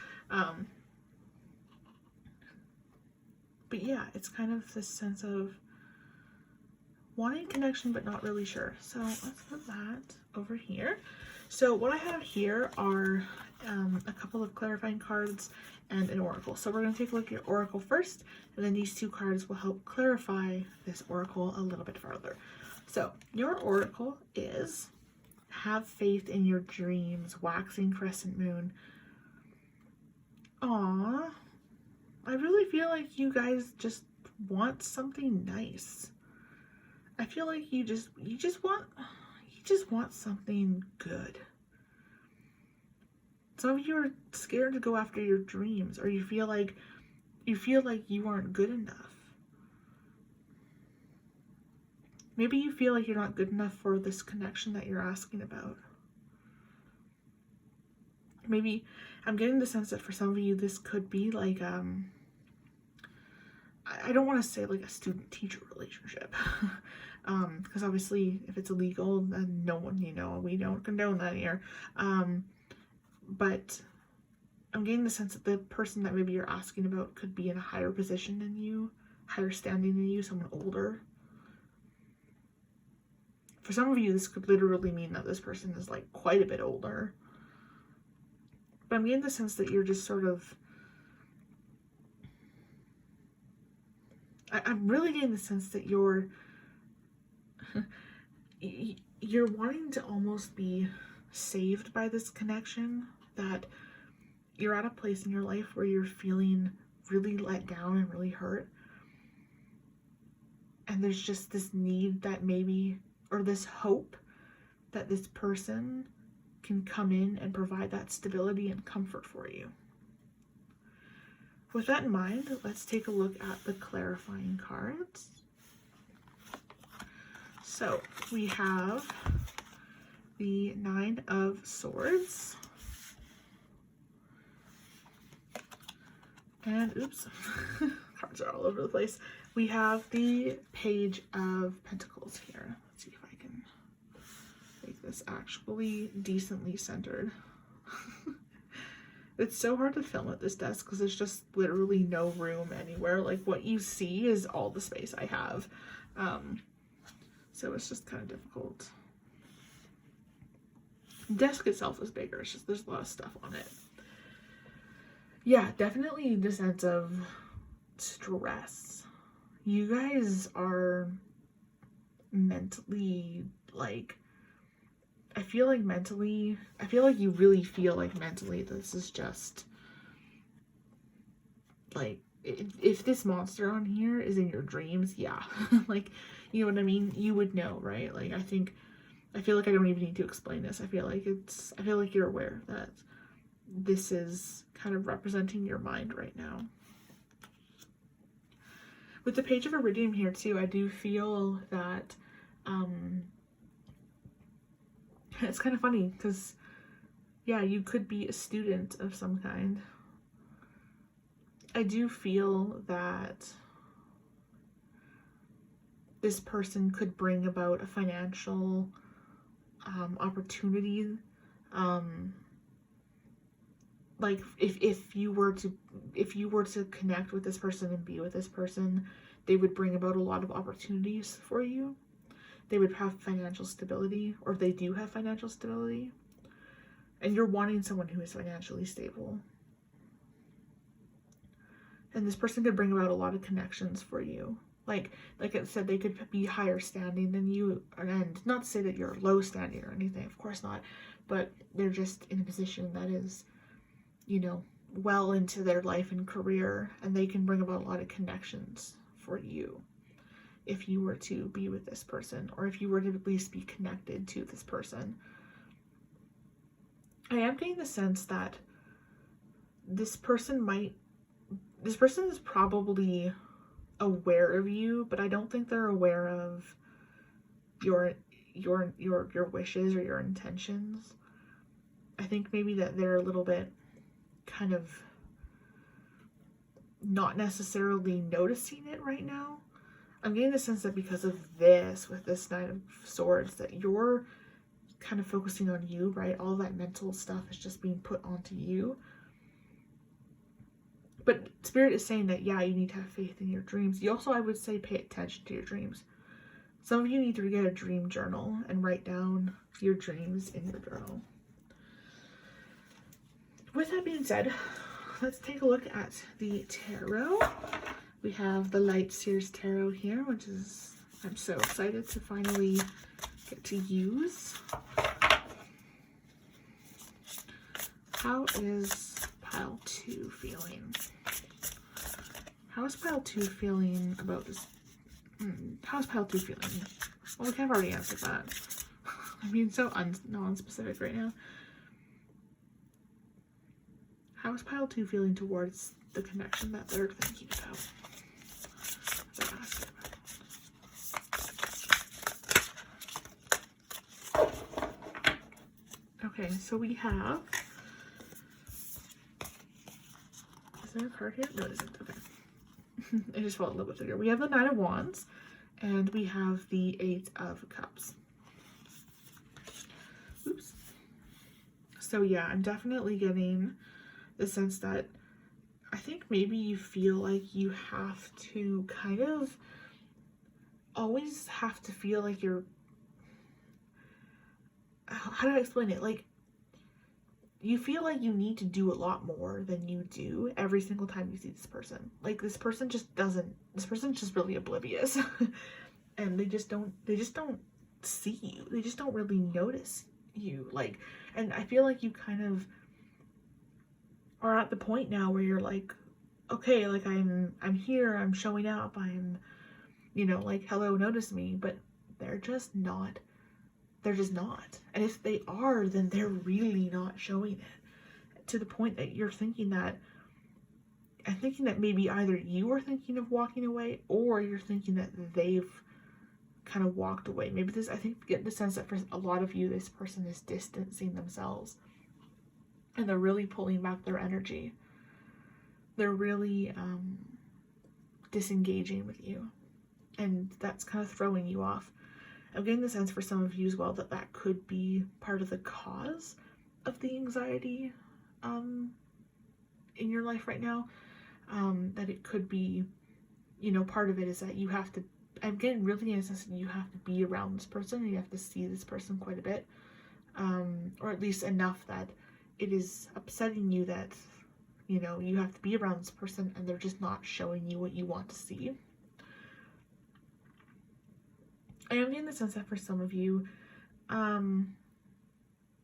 A: But yeah, it's kind of this sense of wanting connection but not really sure. So let's put that over here. So what I have here are a couple of clarifying cards and an oracle. So we're going to take a look at your oracle first, and then these two cards will help clarify this oracle a little bit further. So your oracle is have faith in your dreams, waxing crescent moon. Aww, I really feel like you guys just want something nice. I feel like you just want something good. Some of you are scared to go after your dreams, or you feel like you aren't good enough. Maybe you feel like you're not good enough for this connection that you're asking about. Maybe I'm getting the sense that for some of you this could be like I don't want to say like a student-teacher relationship. Because obviously if it's illegal, then no one, we don't condone that here. But I'm getting the sense that the person that maybe you're asking about could be in a higher position than you, higher standing than you, someone older. For some of you, this could literally mean that this person is like quite a bit older. But I'm getting the sense that you're just sort of, I'm really getting the sense that you're wanting to almost be saved by this connection, that you're at a place in your life where you're feeling really let down and really hurt. And there's just this need that maybe, or this hope that this person can come in and provide that stability and comfort for you. With that in mind, let's take a look at the clarifying cards. So we have the Nine of Swords. And oops, cards are all over the place. We have the Page of Pentacles here. Let's see if I can make this actually decently centered. It's so hard to film at this desk because there's just literally no room anywhere. Like what you see is all the space I have. So it's just kind of difficult. The desk itself is bigger. It's just there's a lot of stuff on it. Yeah, definitely the sense of stress. You guys are mentally, like, I feel like you really feel like mentally this is just, like, if this monster on here is in your dreams, yeah. Like, you know what I mean? You would know, right? Like, I feel like I don't even need to explain this. I feel like you're aware that this is kind of representing your mind right now. With the Page of Iridium here too, I do feel that it's kind of funny because, yeah, you could be a student of some kind. I do feel that this person could bring about a financial opportunity. Like if you were to connect with this person and be with this person, they would bring about a lot of opportunities for you. They would have financial stability, or they do have financial stability, and you're wanting someone who is financially stable. And this person could bring about a lot of connections for you. Like I said, they could be higher standing than you, and not to say that you're low standing or anything, of course not, but they're just in a position that is, well into their life and career, and they can bring about a lot of connections for you if you were to be with this person, or if you were to at least be connected to this person. I am getting the sense that this person is probably aware of you, but I don't think they're aware of your wishes or your intentions. I think maybe that they're a little bit kind of not necessarily noticing it right now. I'm getting the sense that because of this, with this Nine of Swords, that you're kind of focusing on you, right? All that mental stuff is just being put onto you. But Spirit is saying that, yeah, you need to have faith in your dreams. You also, I would say, pay attention to your dreams. Some of you need to get a dream journal and write down your dreams in your journal. with that being said, let's take a look at the tarot. We have the Light Seers Tarot here, which is, I'm so excited to finally get to use. How is pile 2 feeling? How is pile 2 feeling about this? How's pile 2 feeling? Well, we kind of already answered that. I'm being so non-specific right now. How is pile 2 feeling towards the connection that they're thinking about? Okay, so we have, is there a card here? No, it isn't. Okay. It just felt a little bit bigger. We have the Nine of Wands, and we have the Eight of Cups. Oops. So yeah, I'm definitely getting the sense that I think maybe you feel like you have to kind of always have to feel like you're, how do I explain it? Like, you feel like you need to do a lot more than you do every single time you see this person. Like, this person just doesn't, this person's just really oblivious. And they just don't see you. They just don't really notice you. Like, and I feel like you kind of are at the point now where you're like, okay, like I'm here, I'm showing up, I'm, you know, like, hello, notice me, but they're just not. They're just not. And if they are, then they're really not showing it. To the point that you're thinking that, I'm thinking that maybe either you are thinking of walking away, or you're thinking that they've kind of walked away. Maybe this, I think, get the sense that for a lot of you, this person is distancing themselves. And they're really pulling back their energy. They're really disengaging with you. And that's kind of throwing you off. I'm getting the sense for some of you as well that that could be part of the cause of the anxiety in your life right now. That it could be, you know, part of it is that you have to, I'm getting really in a sense that you have to be around this person, and you have to see this person quite a bit. Or at least enough that it is upsetting you that, you know, you have to be around this person and they're just not showing you what you want to see. I am getting the sense that for some of you,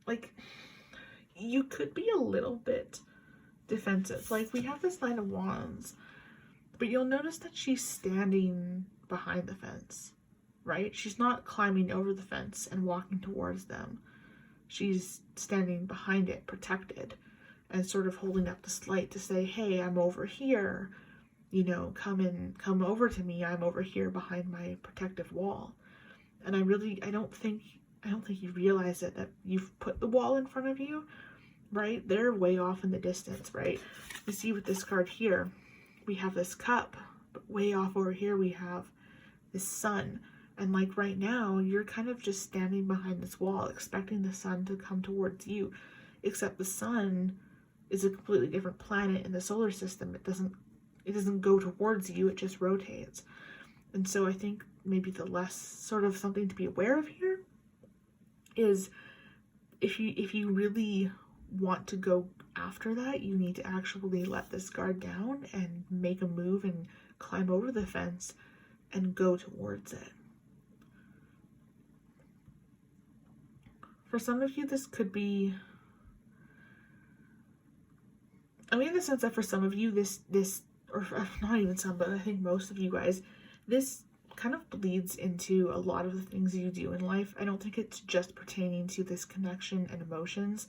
A: like, you could be a little bit defensive. Like, we have this Nine of Wands, but you'll notice that she's standing behind the fence, right? She's not climbing over the fence and walking towards them. She's standing behind it, protected, and sort of holding up this light to say, hey, I'm over here, you know, come over to me. I'm over here behind my protective wall. And I don't think you realize it, that you've put the wall in front of you, right? They're way off in the distance, right? You see with this card here, we have this cup, but way off over here we have this sun. And like right now, you're kind of just standing behind this wall, expecting the sun to come towards you, except the sun is a completely different planet in the solar system. It doesn't go towards you, it just rotates. And so I think maybe the less sort of something to be aware of here is if you really want to go after that, you need to actually let this guard down and make a move and climb over the fence and go towards it. For some of you, this could be, I mean, in the sense that for some of you, this, or not even some, but I think most of you guys, this kind of bleeds into a lot of the things you do in life. I don't think it's just pertaining to this connection and emotions.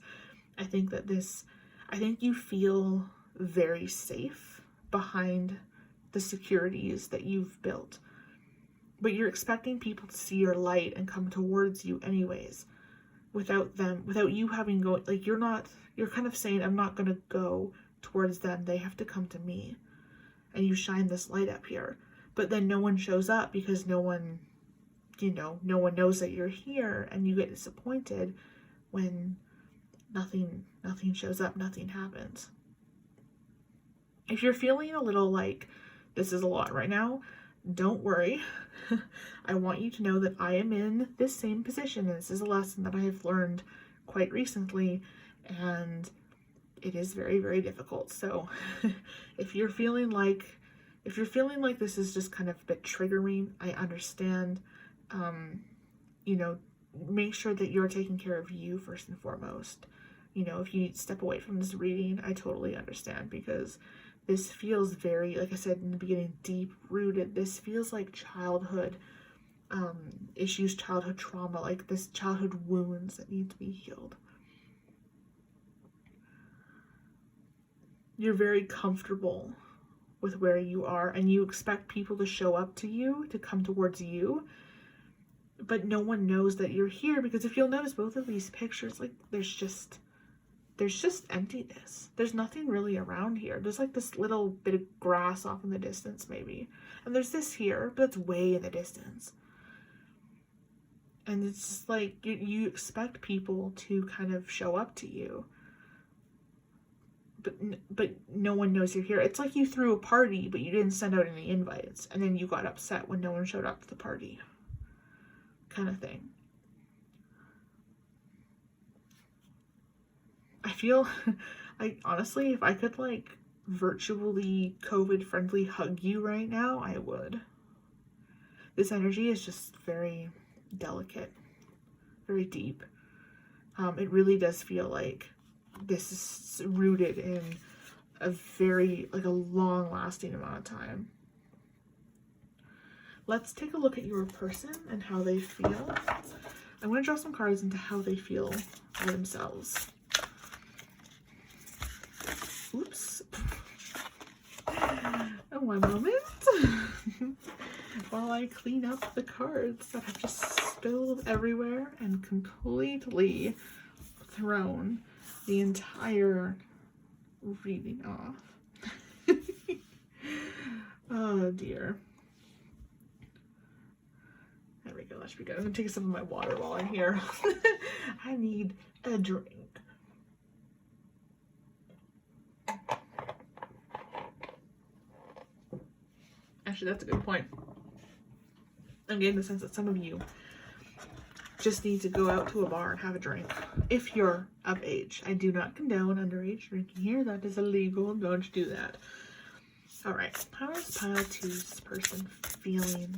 A: I think you feel very safe behind the securities that you've built, but you're expecting people to see your light and come towards you anyways, without you having go, like, you're kind of saying, I'm not going to go towards them. They have to come to me. And you shine this light up here. But then no one shows up because no one knows that you're here, and you get disappointed when nothing shows up, nothing happens. If you're feeling a little like this is a lot right now, don't worry. I want you to know that I am in this same position, and this is a lesson that I have learned quite recently, and it is very, very difficult. So if you're feeling like this is just kind of a bit triggering, I understand. You know, make sure that you're taking care of you first and foremost. You know, if you need to step away from this reading, I totally understand, because this feels very, like I said in the beginning, deep rooted. This feels like childhood issues, childhood trauma, like this childhood wounds that need to be healed. You're very comfortable with where you are, and you expect people to show up to you, to come towards you, but no one knows that you're here, because if you'll notice both of these pictures, like there's just emptiness. There's nothing really around here. There's like this little bit of grass off in the distance maybe, and there's this here, but it's way in the distance. And it's just like you expect people to kind of show up to you, but no one knows you're here. It's like you threw a party, but you didn't send out any invites, and then you got upset when no one showed up to the party, kind of thing. I feel like, honestly, if I could like virtually COVID friendly hug you right now, I would. This energy is just very delicate, very deep. It really does feel like this is rooted in a very, like a long lasting amount of time. Let's take a look at your person and how they feel. I'm going to draw some cards into how they feel by themselves. Oops. Oh, one moment. While I clean up the cards that have just spilled everywhere and completely thrown the entire reading off. Oh dear. There we go, that should be good. I'm gonna take some of my water while I'm here. I need a drink. Actually, that's a good point. I'm getting the sense that some of you just need to go out to a bar and have a drink if you're of age. I do not condone underage drinking here. That is illegal. Don't do that. All right. How is pile 2's person feeling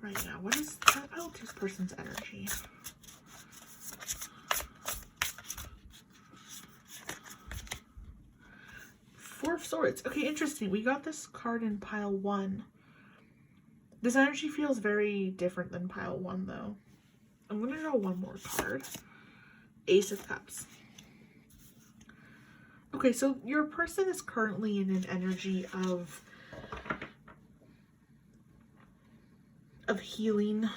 A: right now? What is pile 2's person's energy? Four of Swords. Okay, interesting. We got this card in pile 1. This energy feels very different than pile 1, though. I'm going to draw one more card. Ace of Cups. Okay, so your person is currently in an energy of healing,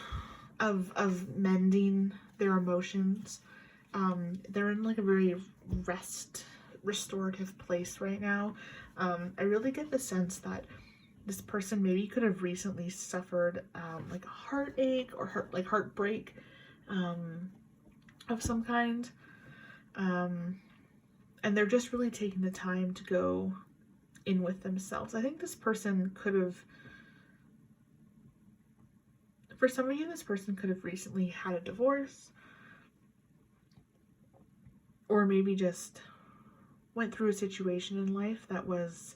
A: of mending their emotions. They're in like a very restorative place right now. I really get the sense that this person maybe could have recently suffered like a heartache or heartbreak of some kind, and they're just really taking the time to go in with themselves. I think this person could have, for some of you, this person could have recently had a divorce, or maybe just went through a situation in life that was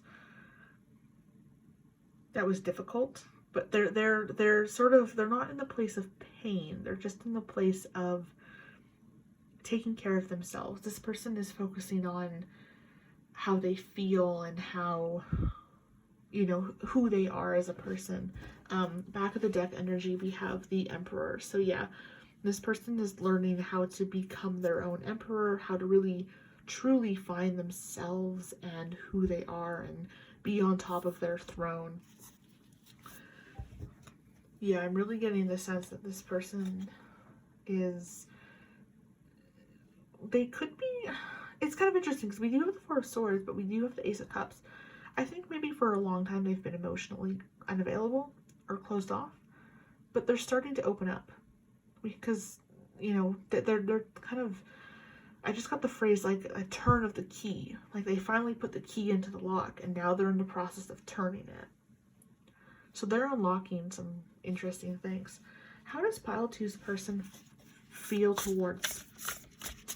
A: difficult, but they're not in the place of pain. They're just in the place of taking care of themselves. This person is focusing on how they feel and how, you know, who they are as a person. Back of the deck energy, we have the Emperor. So yeah, this person is learning how to become their own emperor, how to really truly find themselves and who they are and be on top of their throne. Yeah, I'm really getting the sense that this person is, they could be, it's kind of interesting because we do have the Four of Swords, but we do have the Ace of Cups. I think maybe for a long time they've been emotionally unavailable or closed off, but they're starting to open up because, you know, they're kind of, I just got the phrase like a turn of the key. Like they finally put the key into the lock and now they're in the process of turning it. So they're unlocking some interesting things. How does pile 2's person feel towards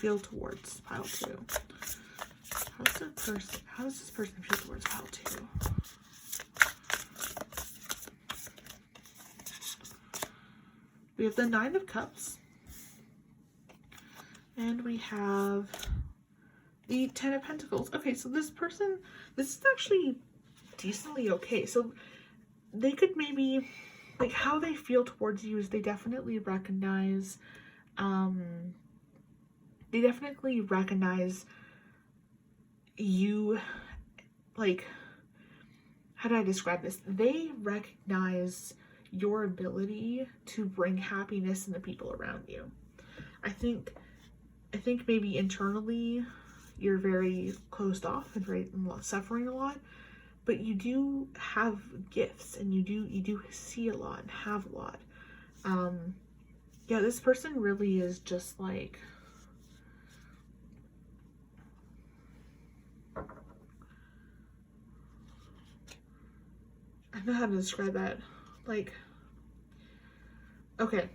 A: feel towards pile 2? How does this person feel towards pile 2? We have the 9 of Cups. And we have the 10 of Pentacles. Okay, so this person, this is actually decently okay. So they could maybe, like, how they feel towards you is they definitely recognize, you, like, how do I describe this? They recognize your ability to bring happiness in the people around you. I think maybe internally you're very closed off and very suffering a lot, but you do have gifts and you do see a lot and have a lot. Yeah, this person really is just like, I don't know how to describe that. Like,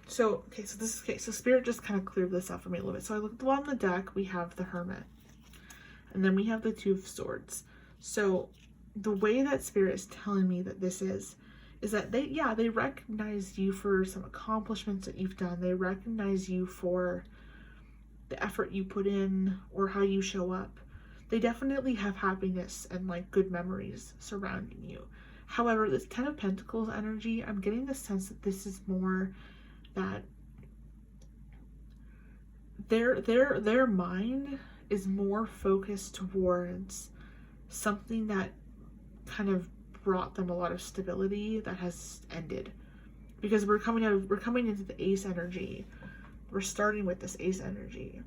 A: so Spirit just kind of cleared this up for me a little bit. So I looked at the bottom of the deck, we have the Hermit. And then we have the 2 of Swords. So the way that Spirit is telling me that this is that they recognize you for some accomplishments that you've done. They recognize you for the effort you put in or how you show up. They definitely have happiness and like good memories surrounding you. However, this 10 of Pentacles energy, I'm getting the sense that this is more that their mind is more focused towards something that kind of brought them a lot of stability that has ended. Because we're coming into the Ace energy. We're starting with this Ace energy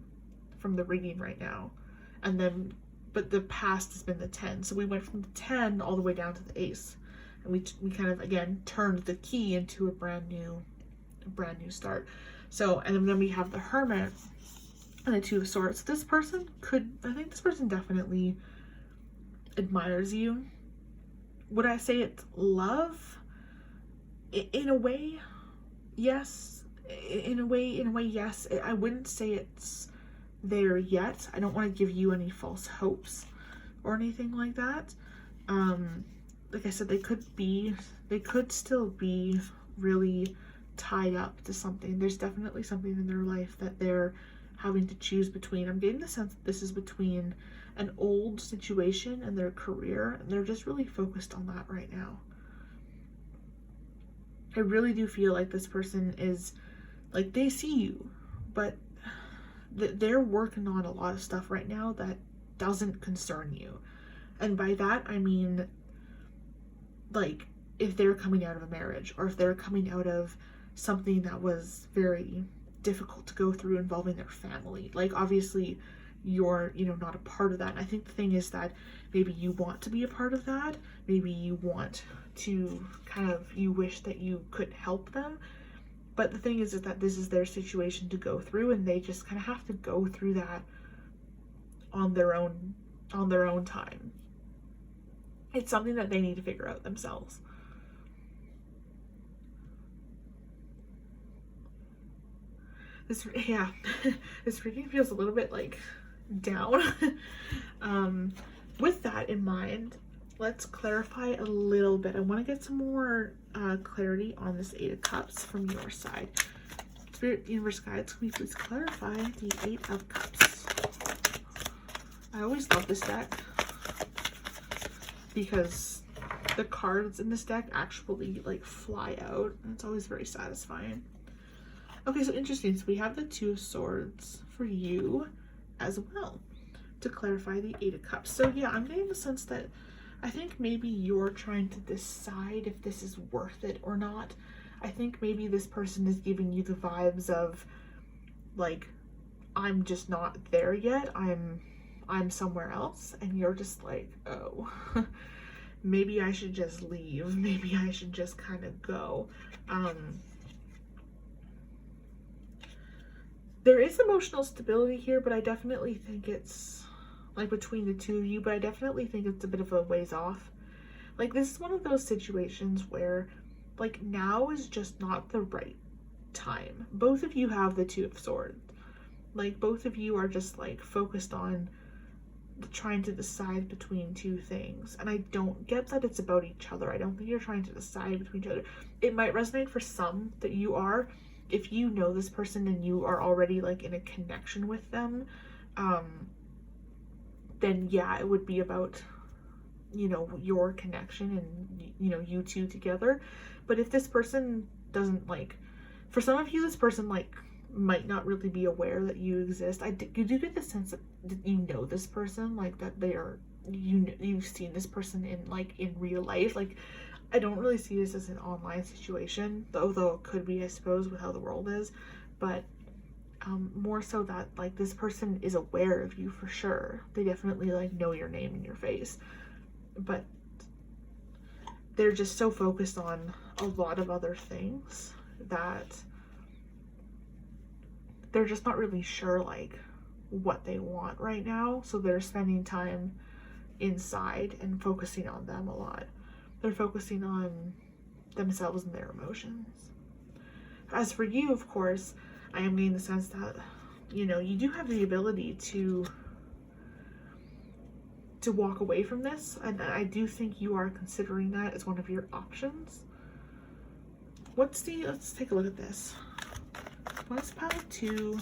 A: from the reading right now. And then, but the past has been the 10. So we went from the 10 all the way down to the Ace. And we kind of, again, turned the key into a brand new start. So, and then we have the Hermit and the 2 of Swords. I think this person definitely admires you. Would I say it's love? In a way, yes. In a way, yes. I wouldn't say it's there yet. I don't want to give you any false hopes or anything like that. Like I said, they could still be really tied up to something. There's definitely something in their life that they're having to choose between. I'm getting the sense that this is between an old situation and their career, and they're just really focused on that right now. I really do feel like this person is, like, they see you, but they're working on a lot of stuff right now that doesn't concern you. And by that, I mean, like, if they're coming out of a marriage, or if they're coming out of something that was very difficult to go through involving their family. Like, obviously, you're, not a part of that. And I think the thing is that maybe you want to be a part of that. Maybe you want to you wish that you could help them. But the thing is that this is their situation to go through, and they just kind of have to go through that on their own time. It's something that they need to figure out themselves. This reading feels a little bit like down. With that in mind, let's clarify a little bit. I want to get some more clarity on this 8 of Cups from your side. Spirit, Universe, Guides, can we please clarify the 8 of Cups? I always love this deck because the cards in this deck actually like fly out, and it's always very satisfying. Okay, so interesting. So we have the 2 of Swords for you as well to clarify the 8 of Cups. So yeah, I'm getting the sense that I think maybe you're trying to decide if this is worth it or not. I think maybe this person is giving you the vibes of like, I'm just not there yet. I'm somewhere else, and you're just like, oh, maybe I should just leave. Maybe I should just kind of go. There is emotional stability here, but I definitely think it's like between the two of you, but I definitely think it's a bit of a ways off. Like, this is one of those situations where like now is just not the right time. Both of you have the 2 of Swords. Like, both of you are just, like, focused on trying to decide between two things. And I don't get that it's about each other. I don't think you're trying to decide between each other. It might resonate for some that you are. If you know this person and you are already, like, in a connection with them, then yeah, it would be about, you know, your connection and, you know, you two together. But if this person doesn't, like, for some of you, this person, like, might not really be aware that you exist. You do get the sense that you know this person, like, that they are, you've seen this person in, like, in real life. Like, I don't really see this as an online situation, though it could be, I suppose, with how the world is. But more so that, like, this person is aware of you for sure. They definitely, like, know your name and your face. But they're just so focused on a lot of other things that they're just not really sure, like, what they want right now. So they're spending time inside and focusing on them a lot. They're focusing on themselves and their emotions. As for you, of course, I am getting the sense that, you know, you do have the ability to walk away from this, and I do think you are considering that as one of your options. Let's take a look at this. What's pile 2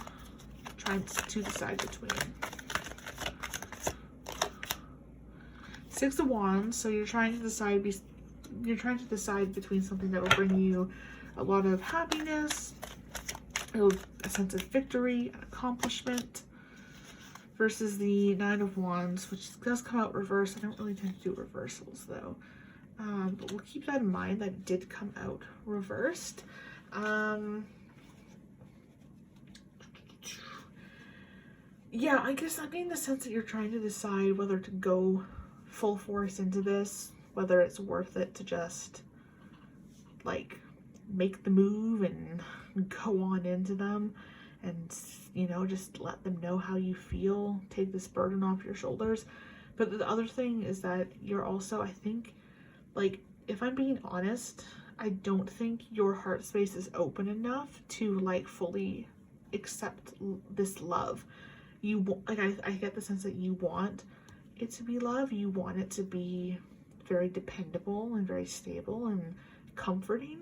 A: trying to decide between? 6 of Wands, so you're trying to decide between something that will bring you a lot of happiness, a sense of victory, an accomplishment, versus the 9 of Wands, which does come out reversed. I don't really tend to do reversals though, but we'll keep that in mind that it did come out reversed. Yeah, I guess I'm getting the sense that you're trying to decide whether to go full force into this, whether it's worth it to just, like, make the move and go on into them and, you know, just let them know how you feel, take this burden off your shoulders. But the other thing is that you're also, I think, like, if I'm being honest, I don't think your heart space is open enough to, like, fully accept this love. You, like, I get the sense that you want it to be love. You want it to be very dependable and very stable and comforting.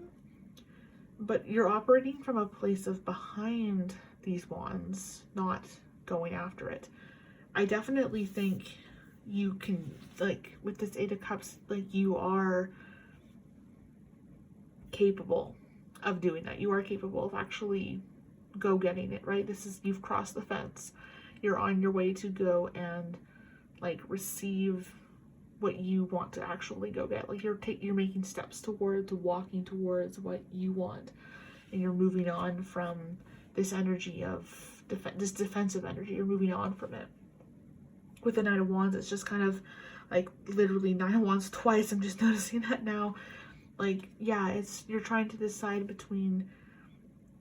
A: But you're operating from a place of behind these wands, not going after it. I definitely think you can, like, with this 8 of Cups, like, you are capable of doing that. You are capable of actually go getting it, right? This is, you've crossed the fence. You're on your way to go and, like, receive what you want to actually go get. Like, you're making steps towards walking towards what you want, and you're moving on from this energy of this defensive energy. You're moving on from it. With the 9 of Wands, it's just kind of like literally 9 of Wands twice. I'm just noticing that now. Like, yeah, it's, you're trying to decide between,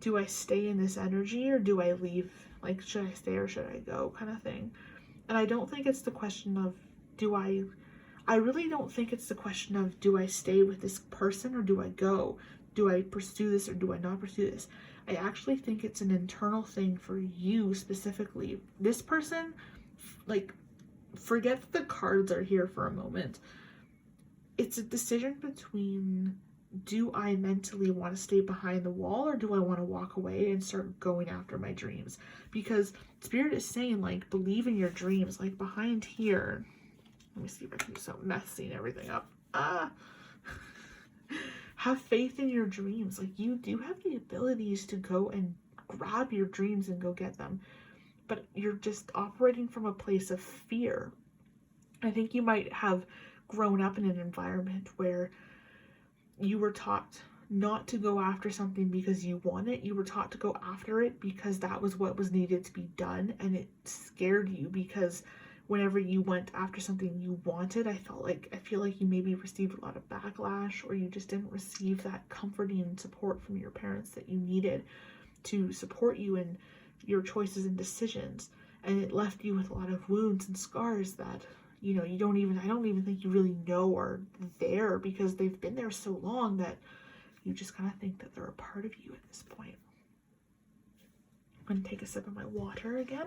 A: do I stay in this energy or do I leave? Like, should I stay or should I go, kind of thing. And I don't think it's the question of, I really don't think it's the question of, do I stay with this person or do I go? Do I pursue this or do I not pursue this? I actually think it's an internal thing for you specifically. This person, like, forget that the cards are here for a moment. It's a decision between, do I mentally want to stay behind the wall or do I want to walk away and start going after my dreams? Because Spirit is saying, like, believe in your dreams. Like, behind here, let me see if I can do something messing everything up. Have faith in your dreams. Like, you do have the abilities to go and grab your dreams and go get them, but you're just operating from a place of fear. I think you might have grown up in an environment where you were taught not to go after something because you want it. You were taught to go after it because that was what was needed to be done, and it scared you because whenever you went after something you wanted, I feel like you maybe received a lot of backlash, or you just didn't receive that comforting support from your parents that you needed to support you in your choices and decisions. And it left you with a lot of wounds and scars that, you know, I don't even think you really know are there because they've been there so long that you just kind of think that they're a part of you at this point. I'm gonna take a sip of my water again.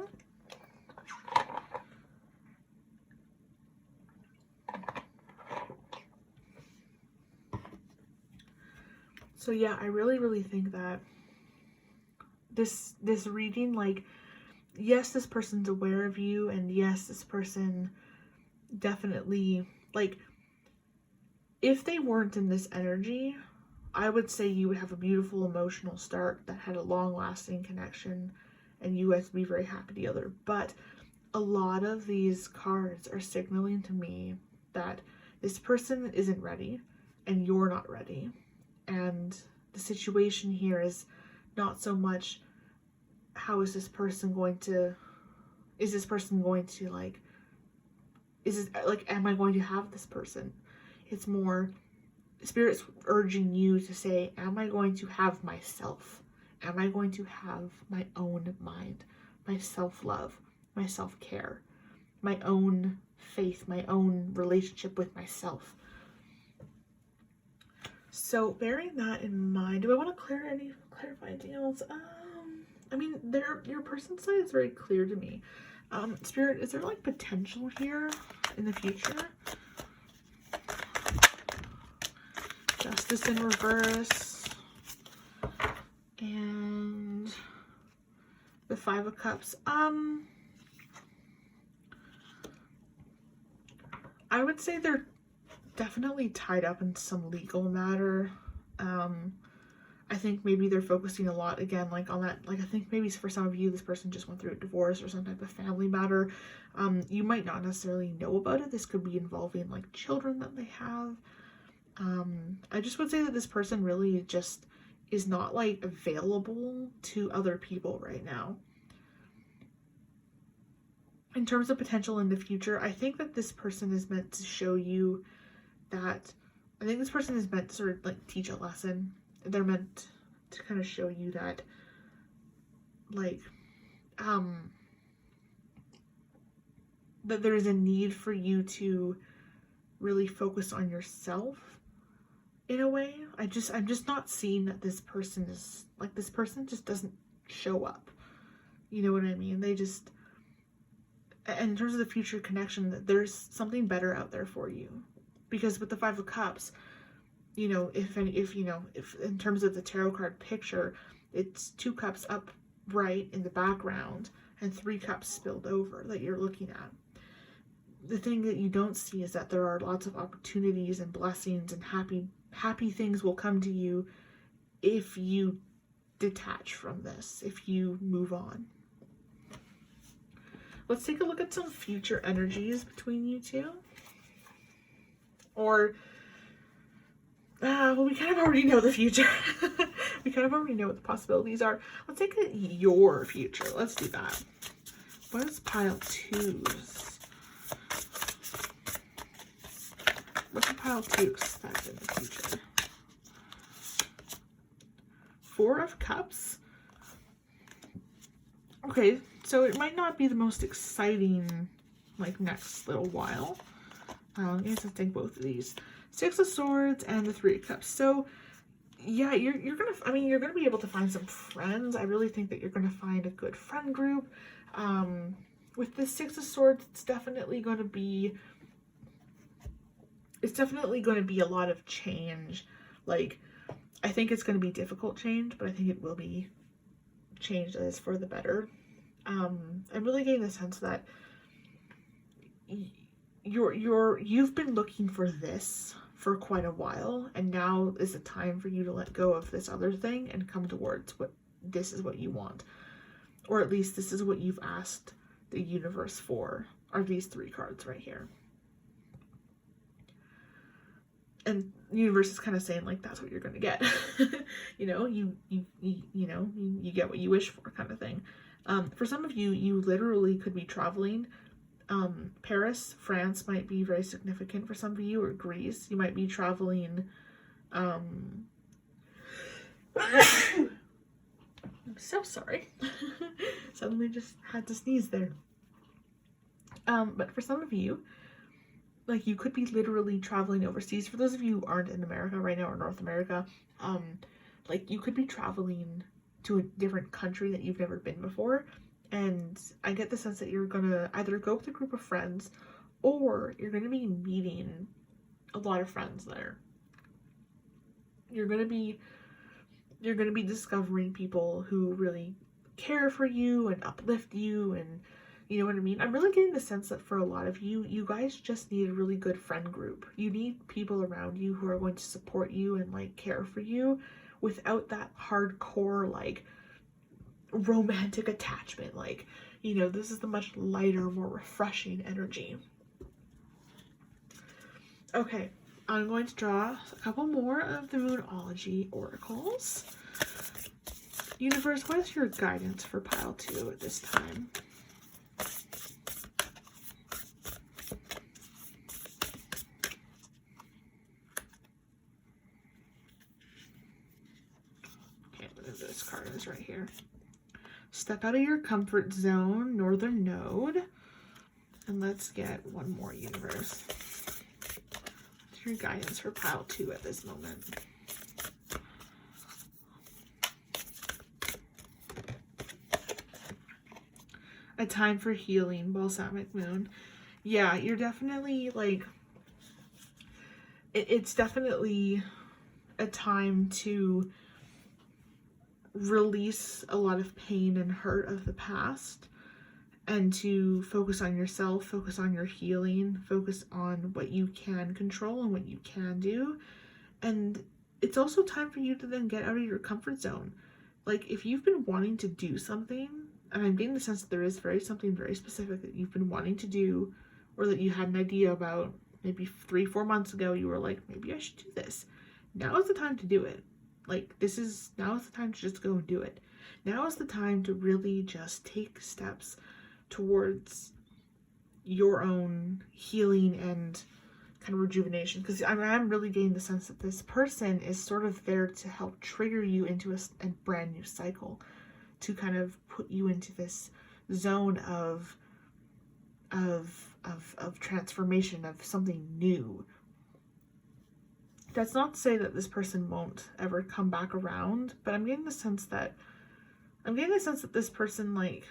A: So yeah, I really think that this reading, like, yes, this person's aware of you, and yes, this person definitely, like, if they weren't in this energy, I would say you would have a beautiful emotional start that had a long-lasting connection, and you guys would be very happy together. But a lot of these cards are signaling to me that this person isn't ready, and you're not ready. And the situation here is not so much how is this person going to, like, am I going to have this person? It's more Spirit's urging you to say, am I going to have myself? Am I going to have my own mind, my self-love, my self-care, my own faith, my own relationship with myself? So bearing that in mind, do I want to clarify anything else? I mean, your person's side is very clear to me. Spirit, is there like potential here in the future? Justice in reverse. And the Five of Cups. I would say they're definitely tied up in some legal matter. I think maybe they're focusing a lot, again, like on that, like I think maybe for some of you, this person just went through a divorce or some type of family matter. You might not necessarily know about it. This could be involving like children that they have. I just would say that this person really just is not like available to other people right now. In terms of potential in the future, I think that this person is meant to show you that, I think this person is meant to sort of like teach a lesson. They're meant to kind of show you that, like, that there's a need for you to really focus on yourself in a way. I'm just not seeing that this person is, like, this person just doesn't show up. You know what I mean? They just, and in terms of the future connection, that there's something better out there for you. Because with the Five of Cups, you know, if in terms of the tarot card picture, it's 2 cups upright in the background and 3 cups spilled over that you're looking at. The thing that you don't see is that there are lots of opportunities and blessings and happy things will come to you if you detach from this, if you move on. Let's take a look at some future energies between you two. Or, well, we kind of already know the future. We kind of already know what the possibilities are. Let's take a your future. Let's do that. What is pile 2's? What's a pile 2 expect in the future? 4 of Cups. Okay, so it might not be the most exciting, like, next little while. I guess I think both of these. 6 of Swords and the 3 of Cups. So yeah, you're gonna be able to find some friends. I really think that you're gonna find a good friend group. With the 6 of Swords, it's definitely going to be a lot of change. Like, I think it's going to be difficult change, but I think it will be change that is for the better. I'm really getting the sense that you've been looking for this for quite a while, and now is the time for you to let go of this other thing and come towards what this is what you want, or at least this is what you've asked the universe for, are these 3 cards right here. And the universe is kind of saying, like, that's what you're going to get. You know, you get what you wish for, kind of thing. For some of you, you literally could be traveling. Paris, France might be very significant for some of you, or Greece. You might be traveling. I'm so sorry. Suddenly just had to sneeze there. But for some of you, like, you could be literally traveling overseas. For those of you who aren't in America right now, or North America, like, you could be traveling to a different country that you've never been before. And I get the sense that you're gonna either go with a group of friends or you're gonna be meeting a lot of friends there. You're gonna be discovering people who really care for you and uplift you, and you know what I mean? I'm really getting the sense that for a lot of you, you guys just need a really good friend group. You need people around you who are going to support you and like care for you without that hardcore like romantic attachment. Like, you know, this is the much lighter, more refreshing energy. Okay, I'm going to draw a couple more of the Moonology Oracles. Universe, what is your guidance for pile 2 at this time? Okay, this card is right here. Step out of your comfort zone, Northern Node. And let's get one more, universe. What's your guidance for pile 2 at this moment? A time for healing, balsamic moon. Yeah, you're definitely like, it's definitely a time to release a lot of pain and hurt of the past and to focus on yourself, focus on your healing, focus on what you can control and what you can do. And it's also time for you to then get out of your comfort zone. Like, if you've been wanting to do something, and I'm getting the sense that there is something very specific that you've been wanting to do, or that you had an idea about maybe 3-4 months ago, you were like, maybe I should do this. Now is the time to do it. Like, now is the time to just go and do it. Now is the time to really just take steps towards your own healing and kind of rejuvenation. Because I'm really getting the sense that this person is sort of there to help trigger you into a brand new cycle, to kind of put you into this zone of transformation, of something new. That's not to say that this person won't ever come back around, but I'm getting the sense that this person, like,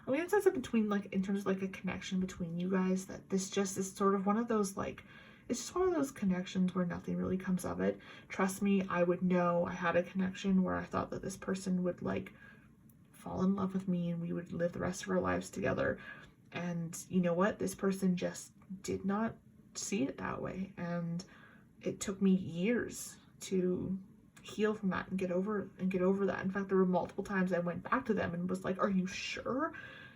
A: I'm getting a sense that between, like, in terms of like a connection between you guys, that this just is sort of one of those, like, it's just one of those connections where nothing really comes of it. Trust me, I would know I had a connection where I thought that this person would, like, fall in love with me and we would live the rest of our lives together. And you know what? This person just did not see it that way. And it took me years to heal from that and get over that. In fact, there were multiple times I went back to them and was like, are you sure?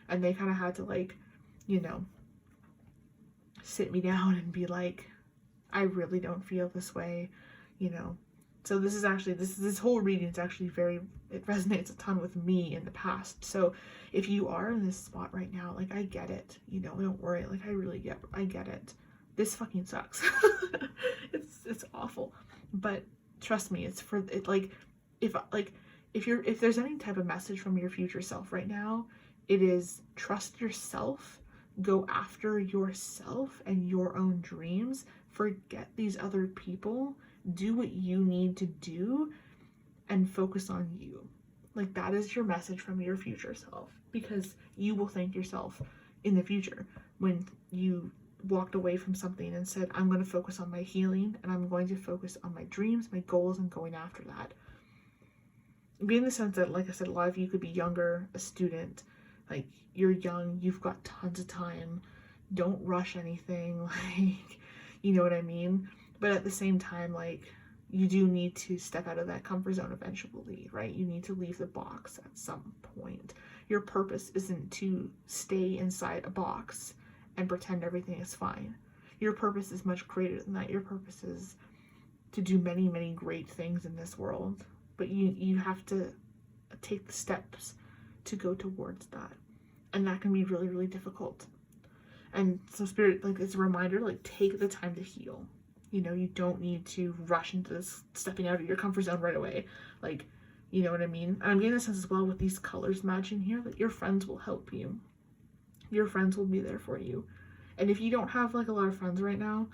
A: And they kind of had to, like, you know, sit me down and be like, I really don't feel this way, you know. So this is actually, this whole reading is actually it resonates a ton with me in the past. So if you are in this spot right now, like, I get it, you know, don't worry, like, I get it. This fucking sucks. it's awful, but trust me, it's for it. Like, if there's any type of message from your future self right now, it is trust yourself, go after yourself and your own dreams, forget these other people, do what you need to do, and focus on you. Like, that is your message from your future self, because you will thank yourself in the future when you walked away from something and said, I'm going to focus on my healing and I'm going to focus on my dreams, my goals, and going after that. Being the sense that, like I said, a lot of you could be younger, a student, like, you're young, you've got tons of time, don't rush anything, like, you know what I mean? But at the same time, like, you do need to step out of that comfort zone eventually, right? You need to leave the box at some point. Your purpose isn't to stay inside a box and pretend everything is fine. Your purpose is much greater than that. Your purpose is to do many, many great things in this world, but you have to take the steps to go towards that, and that can be really, really difficult. And so Spirit, like, it's a reminder, like, take the time to heal. You know, you don't need to rush into this stepping out of your comfort zone right away. Like, you know what I mean? And I'm getting a sense as well with these colors matching here that your friends will help you. Your friends will be there for you. And if you don't have, like, a lot of friends right now,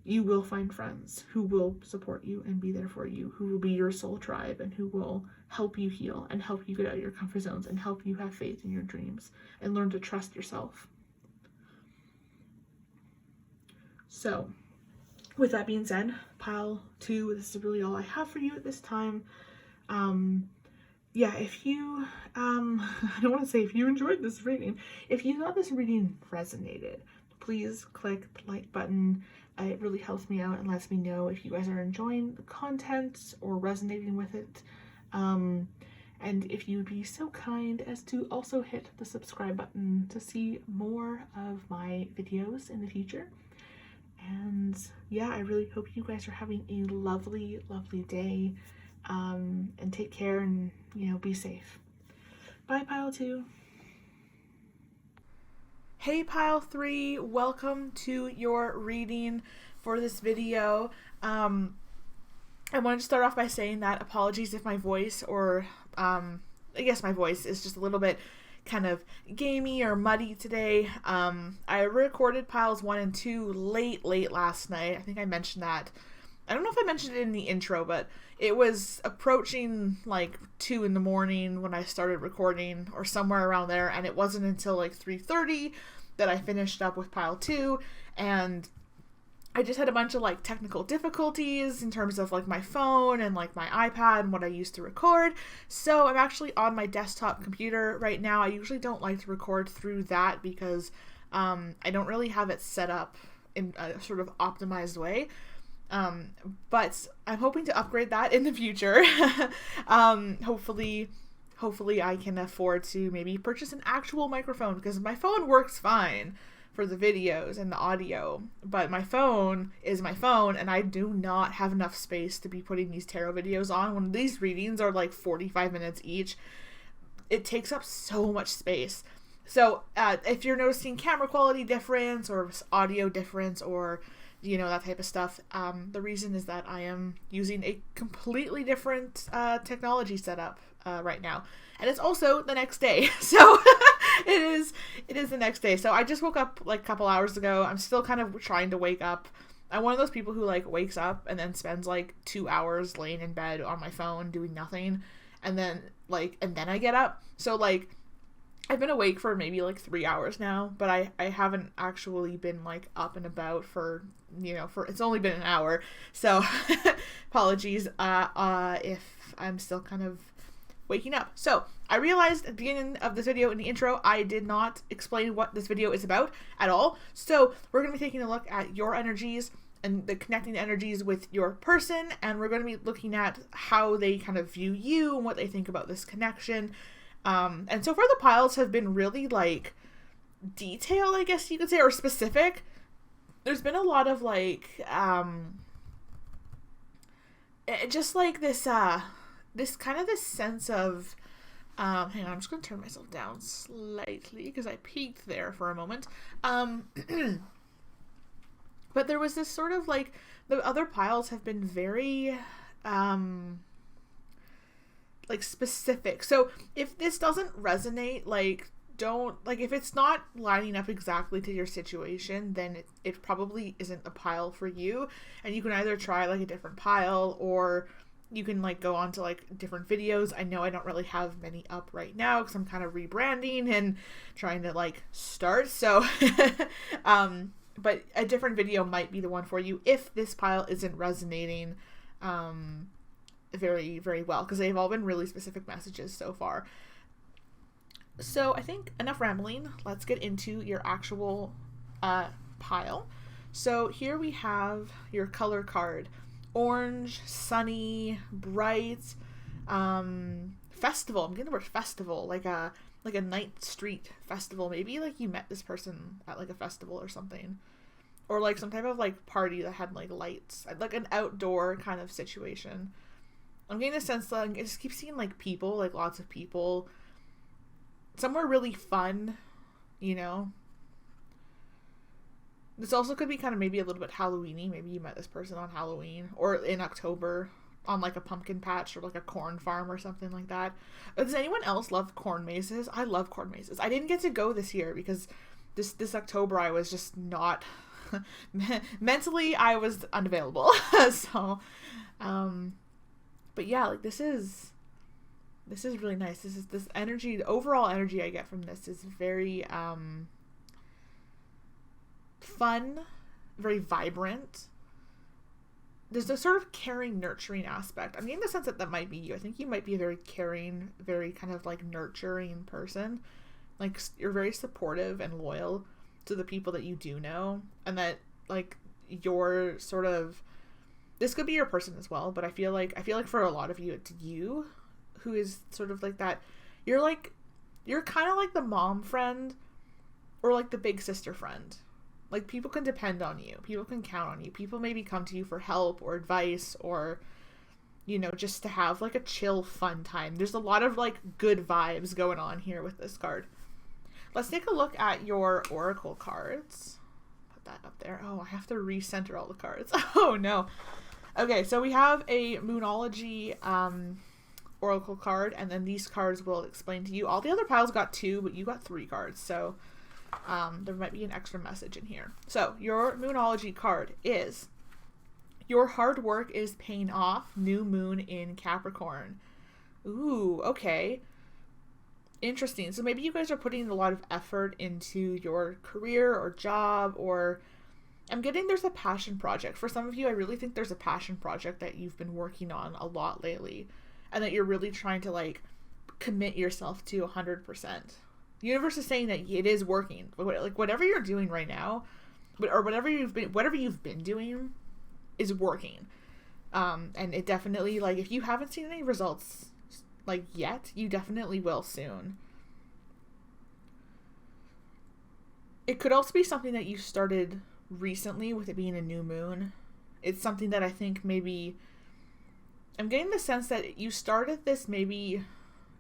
A: you will find friends who will support you and be there for you, who will be your soul tribe, and who will help you heal and help you get out of your comfort zones and help you have faith in your dreams and learn to trust yourself. So, with that being said, pile 2, this is really all I have for you at this time. Yeah, if you, I don't want to say if you enjoyed this reading, if you thought this reading resonated, please click the like button. It really helps me out and lets me know if you guys are enjoying the content or resonating with it. And if you would be so kind as to also hit the subscribe button to see more of my videos in the future. And yeah, I really hope you guys are having a lovely, lovely day. And take care and, be safe. Bye, pile 2. Hey, pile 3, welcome to your reading for this video. I wanted to start off by saying that apologies if my voice or, I guess my voice is just a little bit kind of gamey or muddy today. I recorded piles 1 and 2 late last night. I think I mentioned that. I don't know if I mentioned it in the intro, but it was approaching like 2 in the morning when I started recording, or somewhere around there, and it wasn't until like 3:30 that I finished up with pile 2, and I just had a bunch of like technical difficulties in terms of like my phone and like my iPad and what I used to record. So I'm actually on my desktop computer right now. I usually don't like to record through that because I don't really have it set up in a sort of optimized way. But I'm hoping to upgrade that in the future. Hopefully I can afford to maybe purchase an actual microphone, because my phone works fine for the videos and the audio, but my phone is my phone, and I do not have enough space to be putting these tarot videos on. When these readings are like 45 minutes each, it takes up so much space. So if you're noticing camera quality difference or audio difference or that type of stuff, the reason is that I am using a completely different technology setup right now, and it's also the next day. So it is the next day. So I just woke up like a couple hours ago. I'm still kind of trying to wake up. I'm one of those people who like wakes up and then spends like 2 hours laying in bed on my phone doing nothing, and then I get up. So like I've been awake for maybe like 3 hours now, but I haven't actually been like up and about for it's only been an hour. So apologies if I'm still kind of waking up. So I realized at the beginning of this video, in the intro, I did not explain what this video is about at all. So we're going to be taking a look at your energies and connecting the energies with your person, and we're going to be looking at how they kind of view you and what they think about this connection. And so far the piles have been really like detailed, I guess you could say, or specific. There's been a lot of like just like this this sense of hang on, I'm just gonna turn myself down slightly because I peeked there for a moment. But there was this sort of like, the other piles have been very like specific. So if this doesn't resonate, like don't, like if it's not lining up exactly to your situation, then it probably isn't a pile for you, and you can either try like a different pile, or you can like go on to like different videos. I know I don't really have many up right now because I'm kind of rebranding and trying to like start, so but a different video might be the one for you if this pile isn't resonating very, very well, because they've all been really specific messages so far. So I think enough rambling. Let's get into your actual pile. So here we have your color card: orange, sunny, bright, festival. I'm getting the word festival, like a night street festival. Maybe like you met this person at like a festival or something, or like some type of like party that had like lights, like an outdoor kind of situation. I'm getting the sense that I just keep seeing like people, like lots of people, somewhere really fun, This also could be kind of maybe a little bit Halloween-y. Maybe you met this person on Halloween or in October on like a pumpkin patch or like a corn farm or something like that. Does anyone else love corn mazes? I love corn mazes. I didn't get to go this year because this October I was just not mentally I was unavailable. So, but yeah, like this is really nice. This energy, the overall energy I get from this is very, fun, very vibrant. There's a sort of caring, nurturing aspect. I'm getting the sense that that might be you. I think you might be a very caring, very kind of like nurturing person. Like you're very supportive and loyal to the people that you do know, and that like you're sort of, this could be your person as well, but I feel like for a lot of you, it's you who is sort of like that. You're kind of like the mom friend or like the big sister friend. Like people can depend on you. People can count on you. People maybe come to you for help or advice or, you know, just to have like a chill, fun time. There's a lot of like good vibes going on here with this card. Let's take a look at your Oracle cards. Put that up there. Oh, I have to recenter all the cards. Oh no. Okay, so we have a Moonology Oracle card, and then these cards will explain to you. All the other piles got 2, but you got 3 cards, so there might be an extra message in here. So your Moonology card is, your hard work is paying off, new moon in Capricorn. Ooh, okay. Interesting. So maybe you guys are putting a lot of effort into your career or job, or I'm getting there's a passion project. For some of you, I really think there's a passion project that you've been working on a lot lately, and that you're really trying to like commit yourself to 100%. The universe is saying that it is working. Like whatever you're doing right now, or whatever you've been doing is working. And it definitely, like, if you haven't seen any results like yet, you definitely will soon. It could also be something that you started recently with it being a new moon. It's something that I think maybe, I'm getting the sense that you started this maybe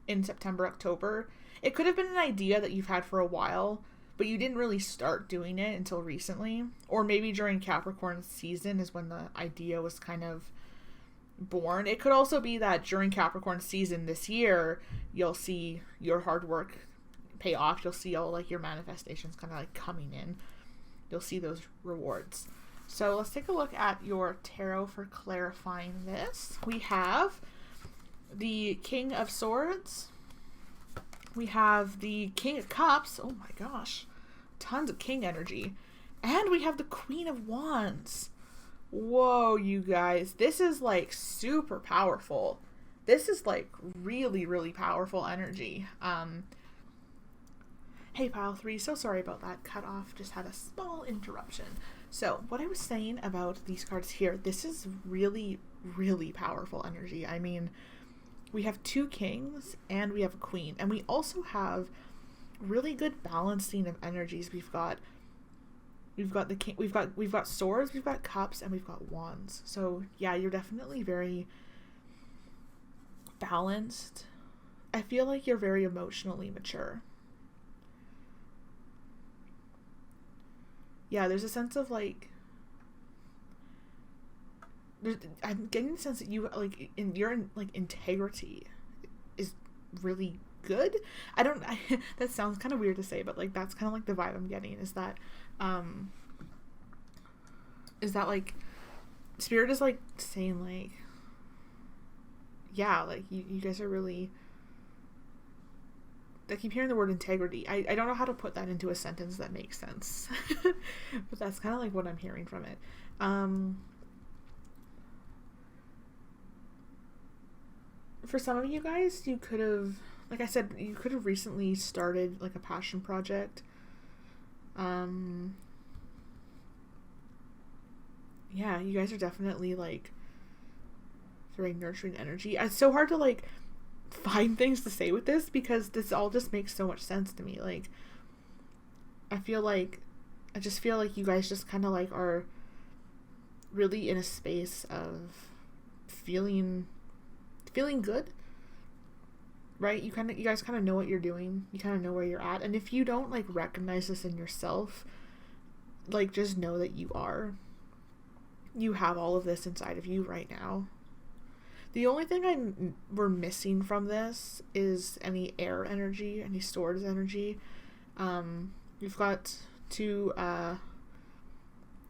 A: in September, October. It could have been an idea that you've had for a while, but you didn't really start doing it until recently. Or maybe during Capricorn season is when the idea was kind of born. It could also be that during Capricorn season this year, you'll see your hard work pay off. You'll see all like your manifestations kind of like coming in. You'll see those rewards. So let's take a look at your tarot for clarifying this. We have the King of Swords. We have the King of Cups. Oh my gosh. Tons of king energy. And we have the Queen of Wands. Whoa, you guys. This is like super powerful. This is like really, really powerful energy. Hey, pile 3. So sorry about that cut off. Just had a small interruption. So what I was saying about these cards here, this is really, really powerful energy. I mean, we have 2 kings and we have a queen, and we also have really good balancing of energies. We've got the king, we've got swords, we've got cups, and we've got wands. So yeah, you're definitely very balanced. I feel like you're very emotionally mature. Yeah, there's a sense of like, I'm getting the sense that you like your integrity is really good. That sounds kind of weird to say, but like that's kind of like the vibe I'm getting, is that like spirit is like saying like, yeah, like you guys are really, I keep hearing the word integrity. I don't know how to put that into a sentence that makes sense. But that's kind of like what I'm hearing from it. For some of you guys, you could have, like I said, you could have recently started like a passion project. Yeah, you guys are definitely like very nurturing energy. It's so hard to like find things to say with this because this all just makes so much sense to me. Like, I just feel like you guys just kind of like are really in a space of feeling good, right? You guys kind of know what you're doing. You kind of know where you're at. And if you don't like recognize this in yourself, like just know that you have all of this inside of you right now. The only thing we're missing from this is any air energy, any swords energy. We've got 2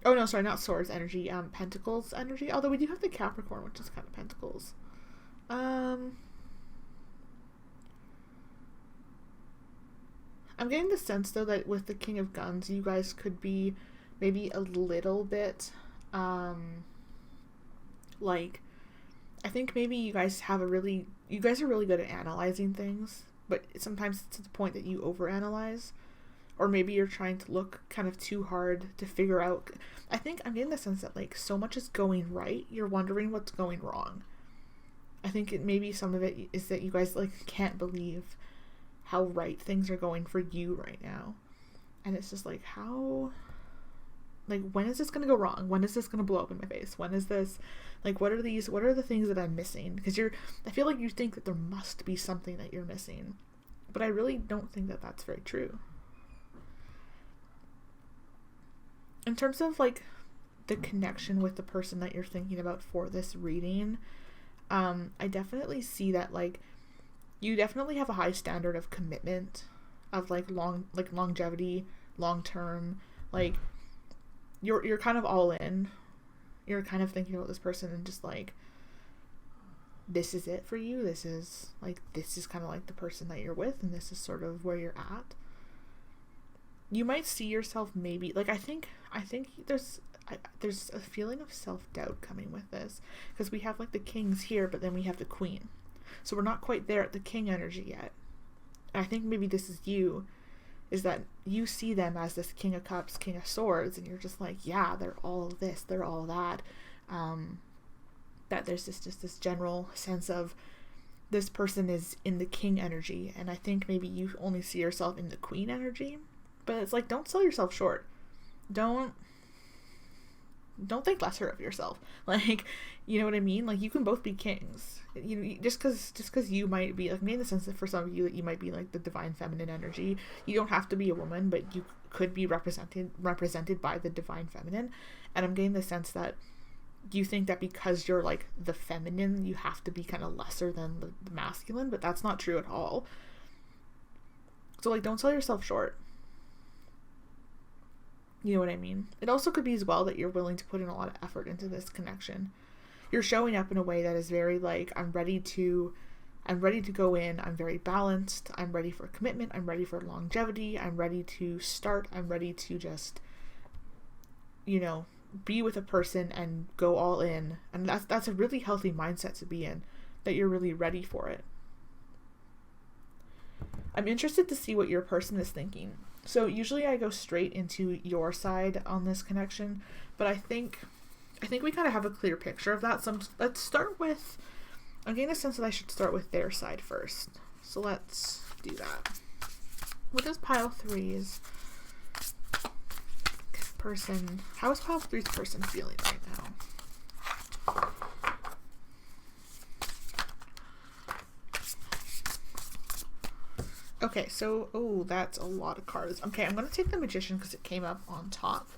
A: Oh no, sorry, not swords energy, pentacles energy. Although we do have the Capricorn, which is kind of pentacles. I'm getting the sense though that with the King of Guns, you guys could be maybe a little bit, like, I think maybe you guys are really good at analyzing things, but sometimes it's to the point that you overanalyze. Or maybe you're trying to look kind of too hard to figure out. I think I'm getting the sense that like so much is going right, you're wondering what's going wrong. I think maybe some of it is that you guys like can't believe how right things are going for you right now. And it's just like, how, like, when is this going to go wrong? When is this going to blow up in my face? When is this, like, what are the things that I'm missing? Because I feel like you think that there must be something that you're missing. But I really don't think that that's very true. In terms of like the connection with the person that you're thinking about for this reading, I definitely see that like you definitely have a high standard of commitment, of like longevity, long term. Like you're kind of all in. You're kind of thinking about this person and just like, this is it for you. This is kind of like the person that you're with, and this is sort of where you're at. You might see yourself maybe, like, I think there's a feeling of self-doubt coming with this, because we have like the kings here, but then we have the queen, so we're not quite there at the king energy yet. And I think maybe this is that you see them as this King of Cups, King of Swords, and you're just like, yeah, they're all this, they're all that. That there's just this general sense of this person is in the king energy, and I think maybe you only see yourself in the queen energy. But it's like, don't sell yourself short. Don't think lesser of yourself. Like, you know what I mean? Like, you can both be kings. You know, just because you might be, like, maybe in the sense that for some of you that you might be like the divine feminine energy. You don't have to be a woman, but you could be represented by the divine feminine. And I'm getting the sense that you think that because you're like the feminine, you have to be kind of lesser than the masculine, but that's not true at all. So like, don't sell yourself short. You know what I mean? It also could be as well that you're willing to put in a lot of effort into this connection. You're showing up in a way that is very like, I'm ready to go in. I'm very balanced. I'm ready for commitment. I'm ready for longevity. I'm ready to start. I'm ready to just, you know, be with a person and go all in. And that's a really healthy mindset to be in, that you're really ready for it. I'm interested to see what your person is thinking. So usually I go straight into your side on this connection, but I think we kind of have a clear picture of that. So let's start with, I'm getting a sense that I should start with their side first. So let's do that. What is pile 3's person, how is pile 3's person feeling right now? Okay, so, oh, that's a lot of cards. Okay, I'm going to take the Magician because it came up on top.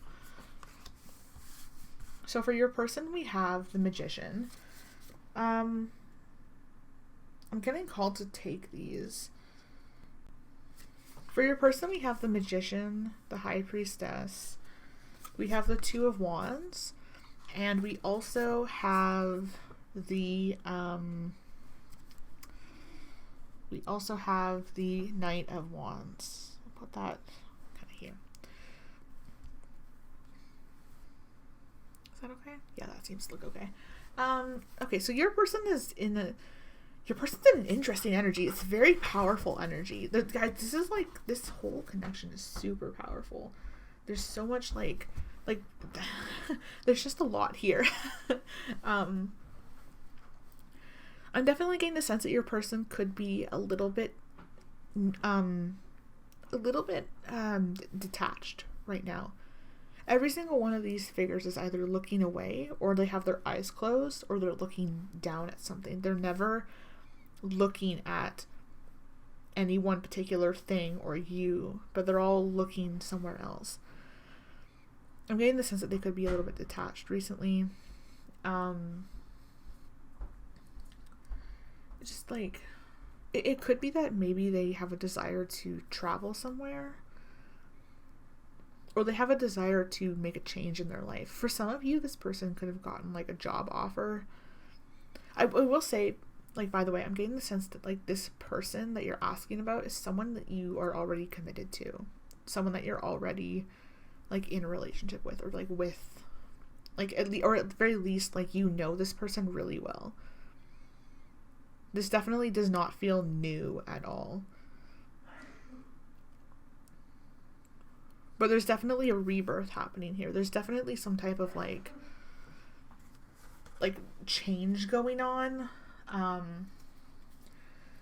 A: So for your person, we have the Magician. I'm getting called to take these. For your person, we have the Magician, the High Priestess. We have the Two of Wands. And we also have the, Knight of Wands. I'll put that kind of here. Is that okay? Yeah, that seems to look okay. Okay, so your person is your person's in an interesting energy. It's very powerful energy. Guys, this whole connection is super powerful. There's so much like there's just a lot here. I'm definitely getting the sense that your person could be a little bit detached right now. Every single one of these figures is either looking away, or they have their eyes closed, or they're looking down at something. They're never looking at any one particular thing or you, but they're all looking somewhere else. I'm getting the sense that they could be a little bit detached recently. Just like, it could be that maybe they have a desire to travel somewhere. or they have a desire to make a change in their life. For some of you, this person could have gotten like a job offer. I will say, like, by the way, I'm getting the sense that like this person that you're asking about is someone that you are already committed to, someone that you're already like in a relationship with, or like with, like at least, or at the very least, like you know this person really well. This definitely does not feel new at all. But there's definitely a rebirth happening here. There's definitely some type of like change going on.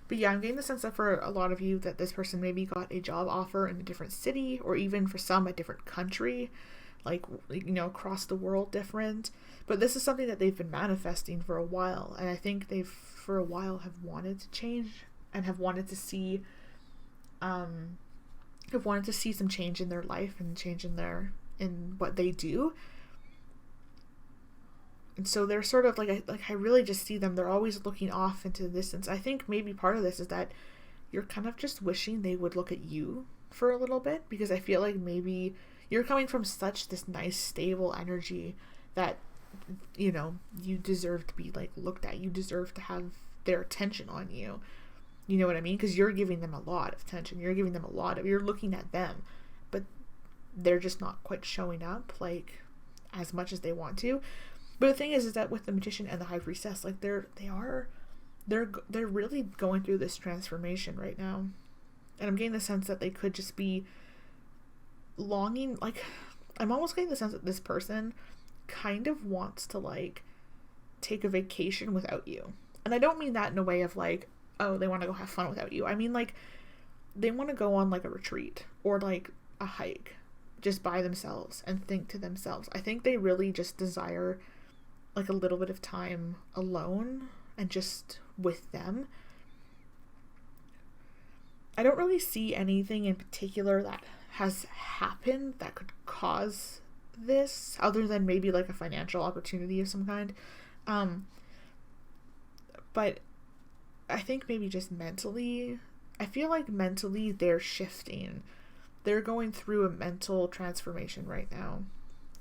A: But yeah, I'm getting the sense that for a lot of you that this person maybe got a job offer in a different city, or even for some a different country, like, you know, across the world different. But this is something that they've been manifesting for a while, and I think they've for a while have wanted to change and have wanted to see some change in their life and change in what they do. And so they're sort of like I really just see them, they're always looking off into the distance. I think maybe part of this is that you're kind of just wishing they would look at you for a little bit, because I feel like maybe you're coming from such this nice stable energy that, you know, you deserve to be like looked at. You deserve to have their attention on you. You know what I mean? Because you're giving them a lot of attention. You're looking at them, but they're just not quite showing up like as much as they want to. But the thing is that with the Magician and the High Priestess, like they're really going through this transformation right now. And I'm getting the sense that they could just be longing, like, I'm almost getting the sense that this person kind of wants to like take a vacation without you. And I don't mean that in a way of like, oh, they want to go have fun without you. I mean like they want to go on like a retreat or like a hike just by themselves and think to themselves. I think they really just desire like a little bit of time alone and just with them. I don't really see anything in particular that has happened that could cause this, other than maybe like a financial opportunity of some kind. But I think maybe just mentally, I feel like mentally they're shifting. They're going through a mental transformation right now.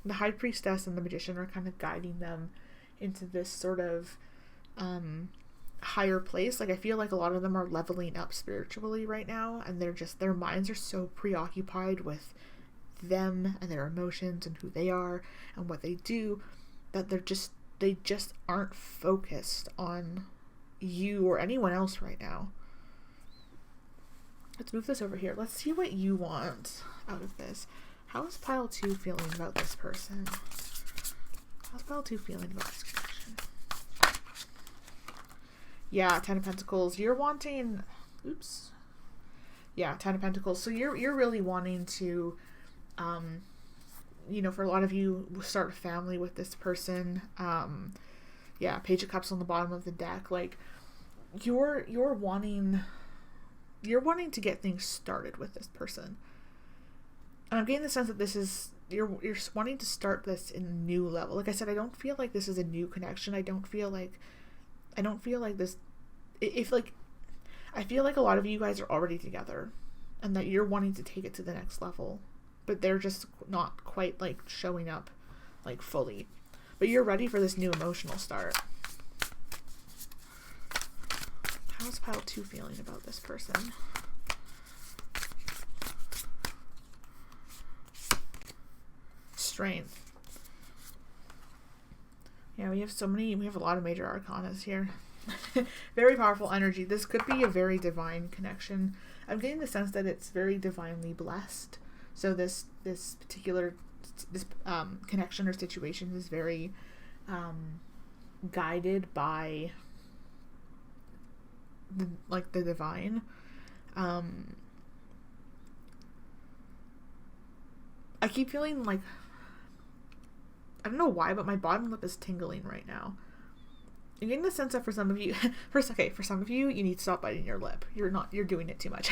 A: The High Priestess and the Magician are kind of guiding them into this sort of higher place. Like I feel like a lot of them are leveling up spiritually right now, and their minds are so preoccupied with them and their emotions and who they are and what they do that they just aren't focused on you or anyone else right now. Let's move this over here. Let's see what you want out of this. How is pile 2 feeling about this person? How's pile 2 feeling about this connection? Yeah, 10 of Pentacles. You're wanting... Oops. Yeah, 10 of Pentacles. So you're really wanting to, you know, for a lot of you, start a family with this person. Yeah, Page of Cups on the bottom of the deck. Like, you're wanting to get things started with this person. And I'm getting the sense that this is, you're wanting to start this in a new level. Like I said, I don't feel like this is a new connection. I don't feel like this, I feel like a lot of you guys are already together and that you're wanting to take it to the next level, but they're just not quite like showing up like fully. But you're ready for this new emotional start. How's pile 2 feeling about this person? Strength. Yeah, we have a lot of major arcanas here. Very powerful energy. This could be a very divine connection. I'm getting the sense that it's very divinely blessed. So this particular connection or situation is very guided by the divine. I keep feeling like, I don't know why, but my bottom lip is tingling right now. I'm getting the sense that for some of you, for some of you, you need to stop biting your lip. You're doing it too much.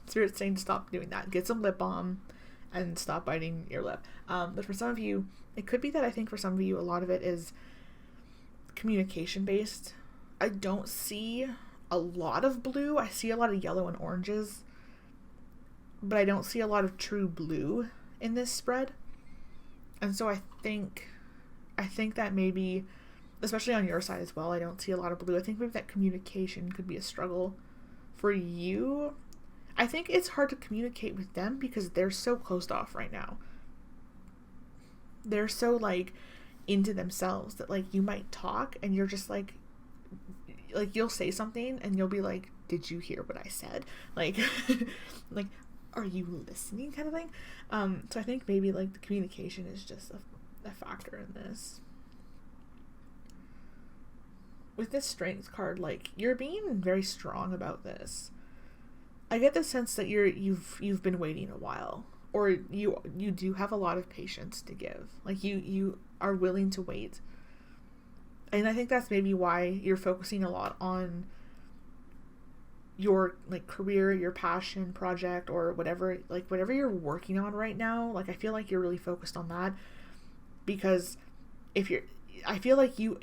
A: Spirit's saying to stop doing that. Get some lip balm and stop biting your lip. But for some of you, it could be that I think for some of you, a lot of it is communication based. I don't see a lot of blue. I see a lot of yellow and oranges, but I don't see a lot of true blue in this spread. And so I think that maybe, especially on your side as well, I don't see a lot of blue. I think maybe that communication could be a struggle for you. I think it's hard to communicate with them because they're so closed off right now. They're so like into themselves that like you might talk and you're just like you'll say something and you'll be like, did you hear what I said? Like, like, are you listening, kind of thing? So I think maybe like the communication is just a factor in this. With this strength card, like, you're being very strong about this. I get the sense that you've been waiting a while, or you do have a lot of patience to give. Like you are willing to wait. And I think that's maybe why you're focusing a lot on your like career, your passion project, or whatever you're working on right now. Like I feel like you're really focused on that, because I feel like you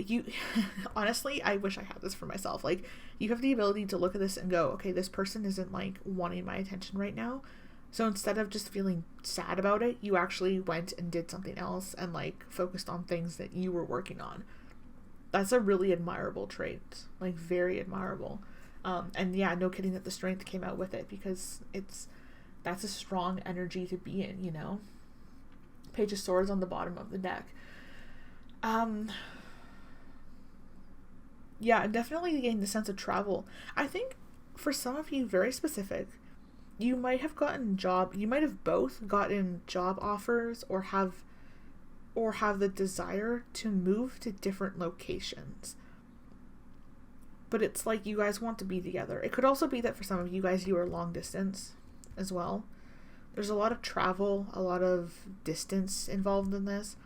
A: honestly, I wish I had this for myself. Like you have the ability to look at this and go, okay, this person isn't like wanting my attention right now. So instead of just feeling sad about it, you actually went and did something else and like focused on things that you were working on. That's a really admirable trait, like very admirable. And yeah, no kidding that the strength came out with it, because that's a strong energy to be in, you know? Page of Swords on the bottom of the deck. Yeah, definitely getting the sense of travel. I think for some of you, very specific, you might have both gotten job offers or have the desire to move to different locations. But it's like you guys want to be together. It could also be that for some of you guys, you are long distance as well. There's a lot of travel, a lot of distance involved in this.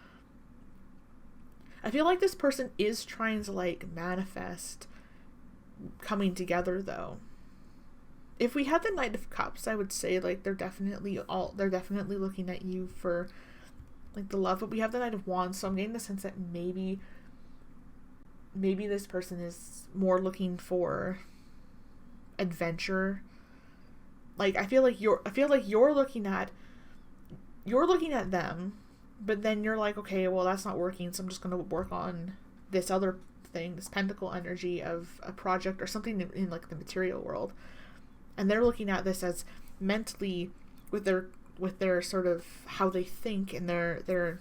A: I feel like this person is trying to like manifest coming together though. If we had the Knight of Cups, I would say like they're definitely looking at you for like the love, but we have the Knight of Wands, so I'm getting the sense that maybe this person is more looking for adventure. Like I feel like you're looking at them, but then you're like, okay, well that's not working, so I'm just gonna work on this other thing, this pentacle energy of a project or something in like the material world. And they're looking at this as mentally with their sort of how they think and their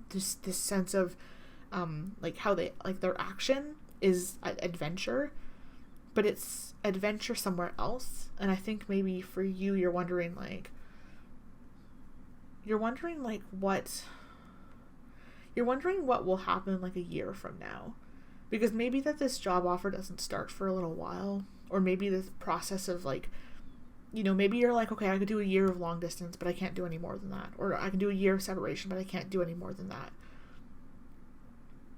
A: this sense of like how they like their action is adventure, but it's adventure somewhere else. And I think maybe for you, you're wondering what will happen like a year from now, because maybe that this job offer doesn't start for a little while, or maybe the process of like, you know, maybe you're like, okay, I could do a year of long distance, but I can't do any more than that. Or I can do a year of separation, but I can't do any more than that.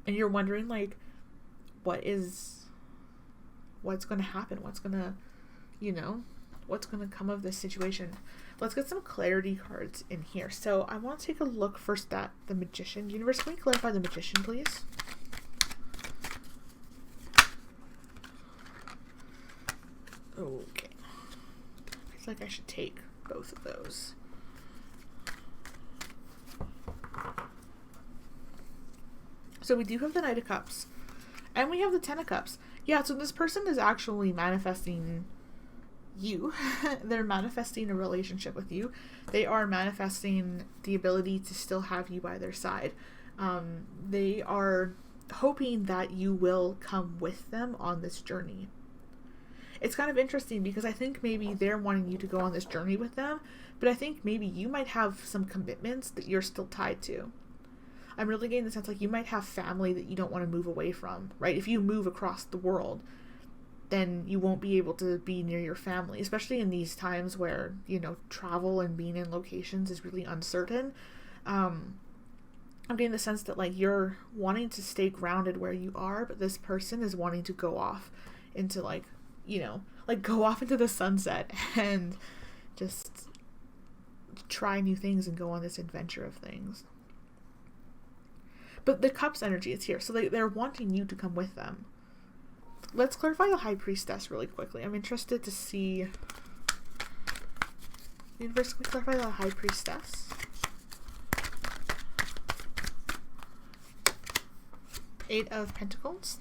A: And you're wondering like, what's going to happen? What's going to come of this situation? Let's get some clarity cards in here. So I want to take a look first at the Magician. Universe, can we clarify the Magician, please? Okay. Feels like I should take both of those. So we do have the Knight of Cups. And we have the Ten of Cups. Yeah, so this person is actually manifesting you. They're manifesting a relationship with you. They are manifesting the ability to still have you by their side. They are hoping that you will come with them on this journey. It's kind of interesting because I think maybe they're wanting you to go on this journey with them, but I think maybe you might have some commitments that you're still tied to. I'm really getting the sense like you might have family that you don't want to move away from, right? If you move across the world, then you won't be able to be near your family, especially in these times where, you know, travel and being in locations is really uncertain. I'm getting the sense that like you're wanting to stay grounded where you are, but this person is wanting to go off into like, you know, like go off into the sunset and just try new things and go on this adventure of things. But the Cups energy is here, so they're wanting you to come with them. Let's clarify the High Priestess really quickly. I'm interested to see Universe, can we clarify the High Priestess? Eight of Pentacles.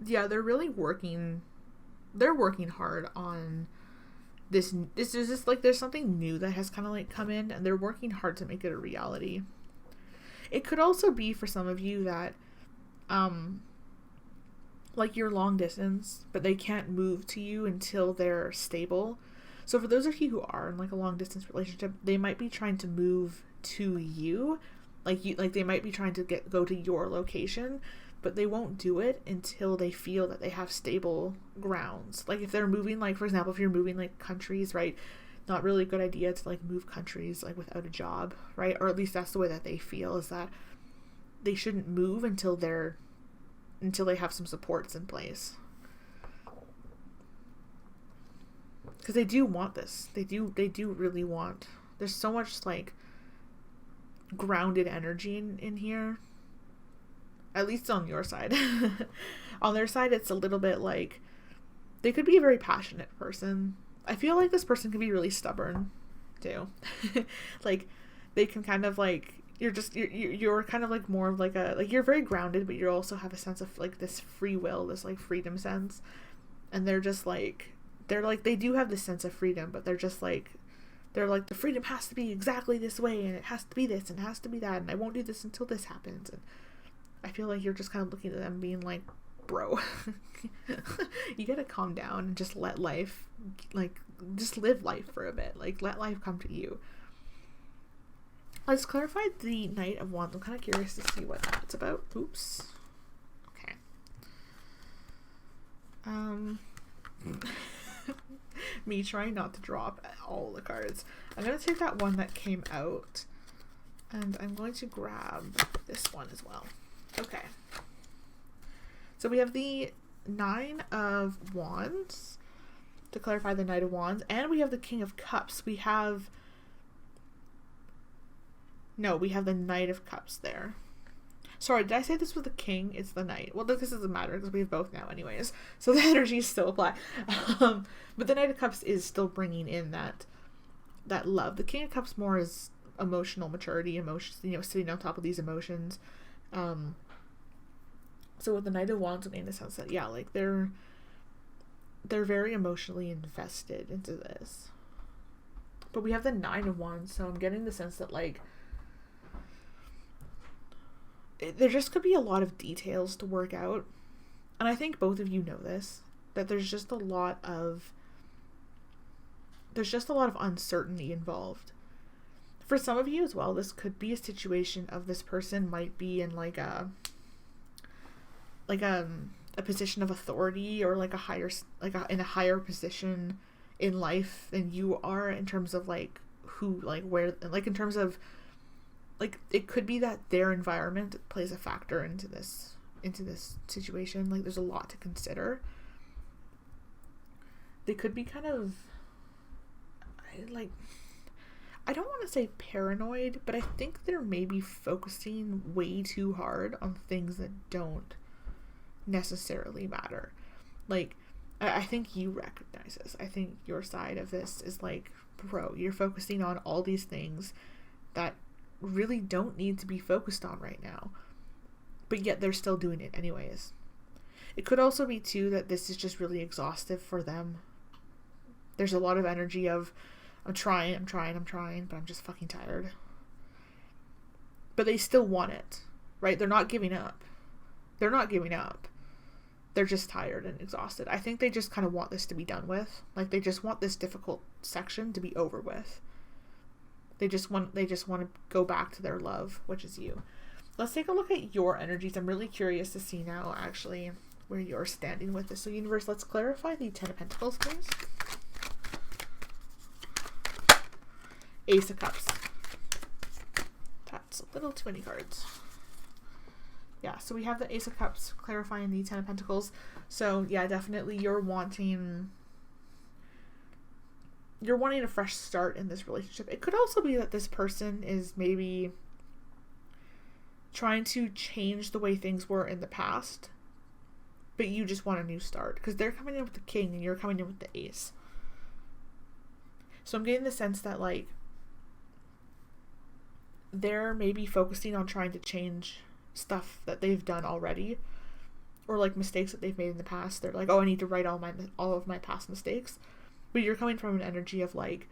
A: Yeah, they're really working. They're working hard on this. This is just like there's something new that has kind of like come in, and they're working hard to make it a reality. It could also be for some of you that, like you're long distance, but they can't move to you until they're stable. So for those of you who are in like a long distance relationship, they might be trying to move to you, like they might be trying to go to your location, but they won't do it until they feel that they have stable grounds. Like if they're moving, like for example, if you're moving like countries, right? Not really a good idea to like move countries like without a job, right? Or at least that's the way that they feel, is that they shouldn't move until they have some supports in place. Because they do want this. They do really want. There's so much like grounded energy in here. At least on your side. On their side, it's a little bit like they could be a very passionate person. I feel like this person can be really stubborn too. Like they can kind of like, you're kind of like more of like a, like you're very grounded, but you also have a sense of like this free will, this like freedom sense. And they're just like, they do have this sense of freedom, but they're like, the freedom has to be exactly this way, and it has to be this, and it has to be that, and I won't do this until this happens. And I feel like you're just kind of looking at them being like, bro, you gotta calm down and just let life, like, just live life for a bit. Like, let life come to you. Let's clarify the Knight of Wands. I'm kind of curious to see what that's about. Oops. Okay. Me trying not to drop all the cards. I'm going to take that one that came out, and I'm going to grab this one as well. Okay. So we have the Nine of Wands, to clarify the Knight of Wands, and we have the King of Cups. We have the Knight of Cups there. Sorry, did I say this was the King? It's the Knight. Well, this doesn't matter because we have both now anyways. So the energies still apply. But the Knight of Cups is still bringing in that love. The King of Cups more is emotional maturity, emotions, sitting on top of these emotions. So with the Knight of Wands, in the sense that, yeah, like they're very emotionally invested into this. But we have the Nine of Wands, so I'm getting the sense that like there just could be a lot of details to work out. And I think both of you know this, that there's just a lot of uncertainty involved. For some of you as well, this could be a situation of this person might be in like a position of authority, or like in a higher position in life than you are, in terms of like who, like where, like in terms of like, it could be that their environment plays a factor into this situation. Like there's a lot to consider. They could be kind of like, I don't want to say paranoid, but I think they're maybe focusing way too hard on things that don't necessarily matter. Like, I think you recognize this. I think your side of this is like, bro, you're focusing on all these things that really don't need to be focused on right now, but yet they're still doing it anyways. It could also be too that this is just really exhaustive for them. There's a lot of energy of I'm trying, but I'm just fucking tired. But they still want it, right? They're not giving up. They're just tired and exhausted. I think they just kind of want this to be done with. Like they just want this difficult section to be over with. They just want to go back to their love, which is you. Let's take a look at your energies. I'm really curious to see now, actually, where you're standing with this. So, universe, let's clarify the Ten of Pentacles, please. Ace of Cups. That's a little too many cards. Yeah, so we have the Ace of Cups clarifying the Ten of Pentacles. So, yeah, definitely you're wanting a fresh start in this relationship. It could also be that this person is maybe trying to change the way things were in the past, but you just want a new start, because they're coming in with the king and you're coming in with the ace. So I'm getting the sense that, like, they're maybe focusing on trying to change stuff that they've done already, or like mistakes that they've made in the past. They're like, oh, I need to right all of my past mistakes. But you're coming from an energy of like,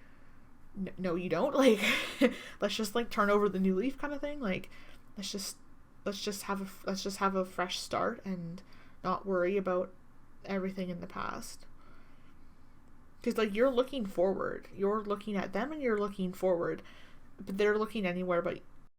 A: no, you don't. Like, let's just like turn over the new leaf kind of thing. Like, let's just have a fresh start and not worry about everything in the past. Because like, you're looking forward. You're looking at them and you're looking forward, but they're looking anywhere but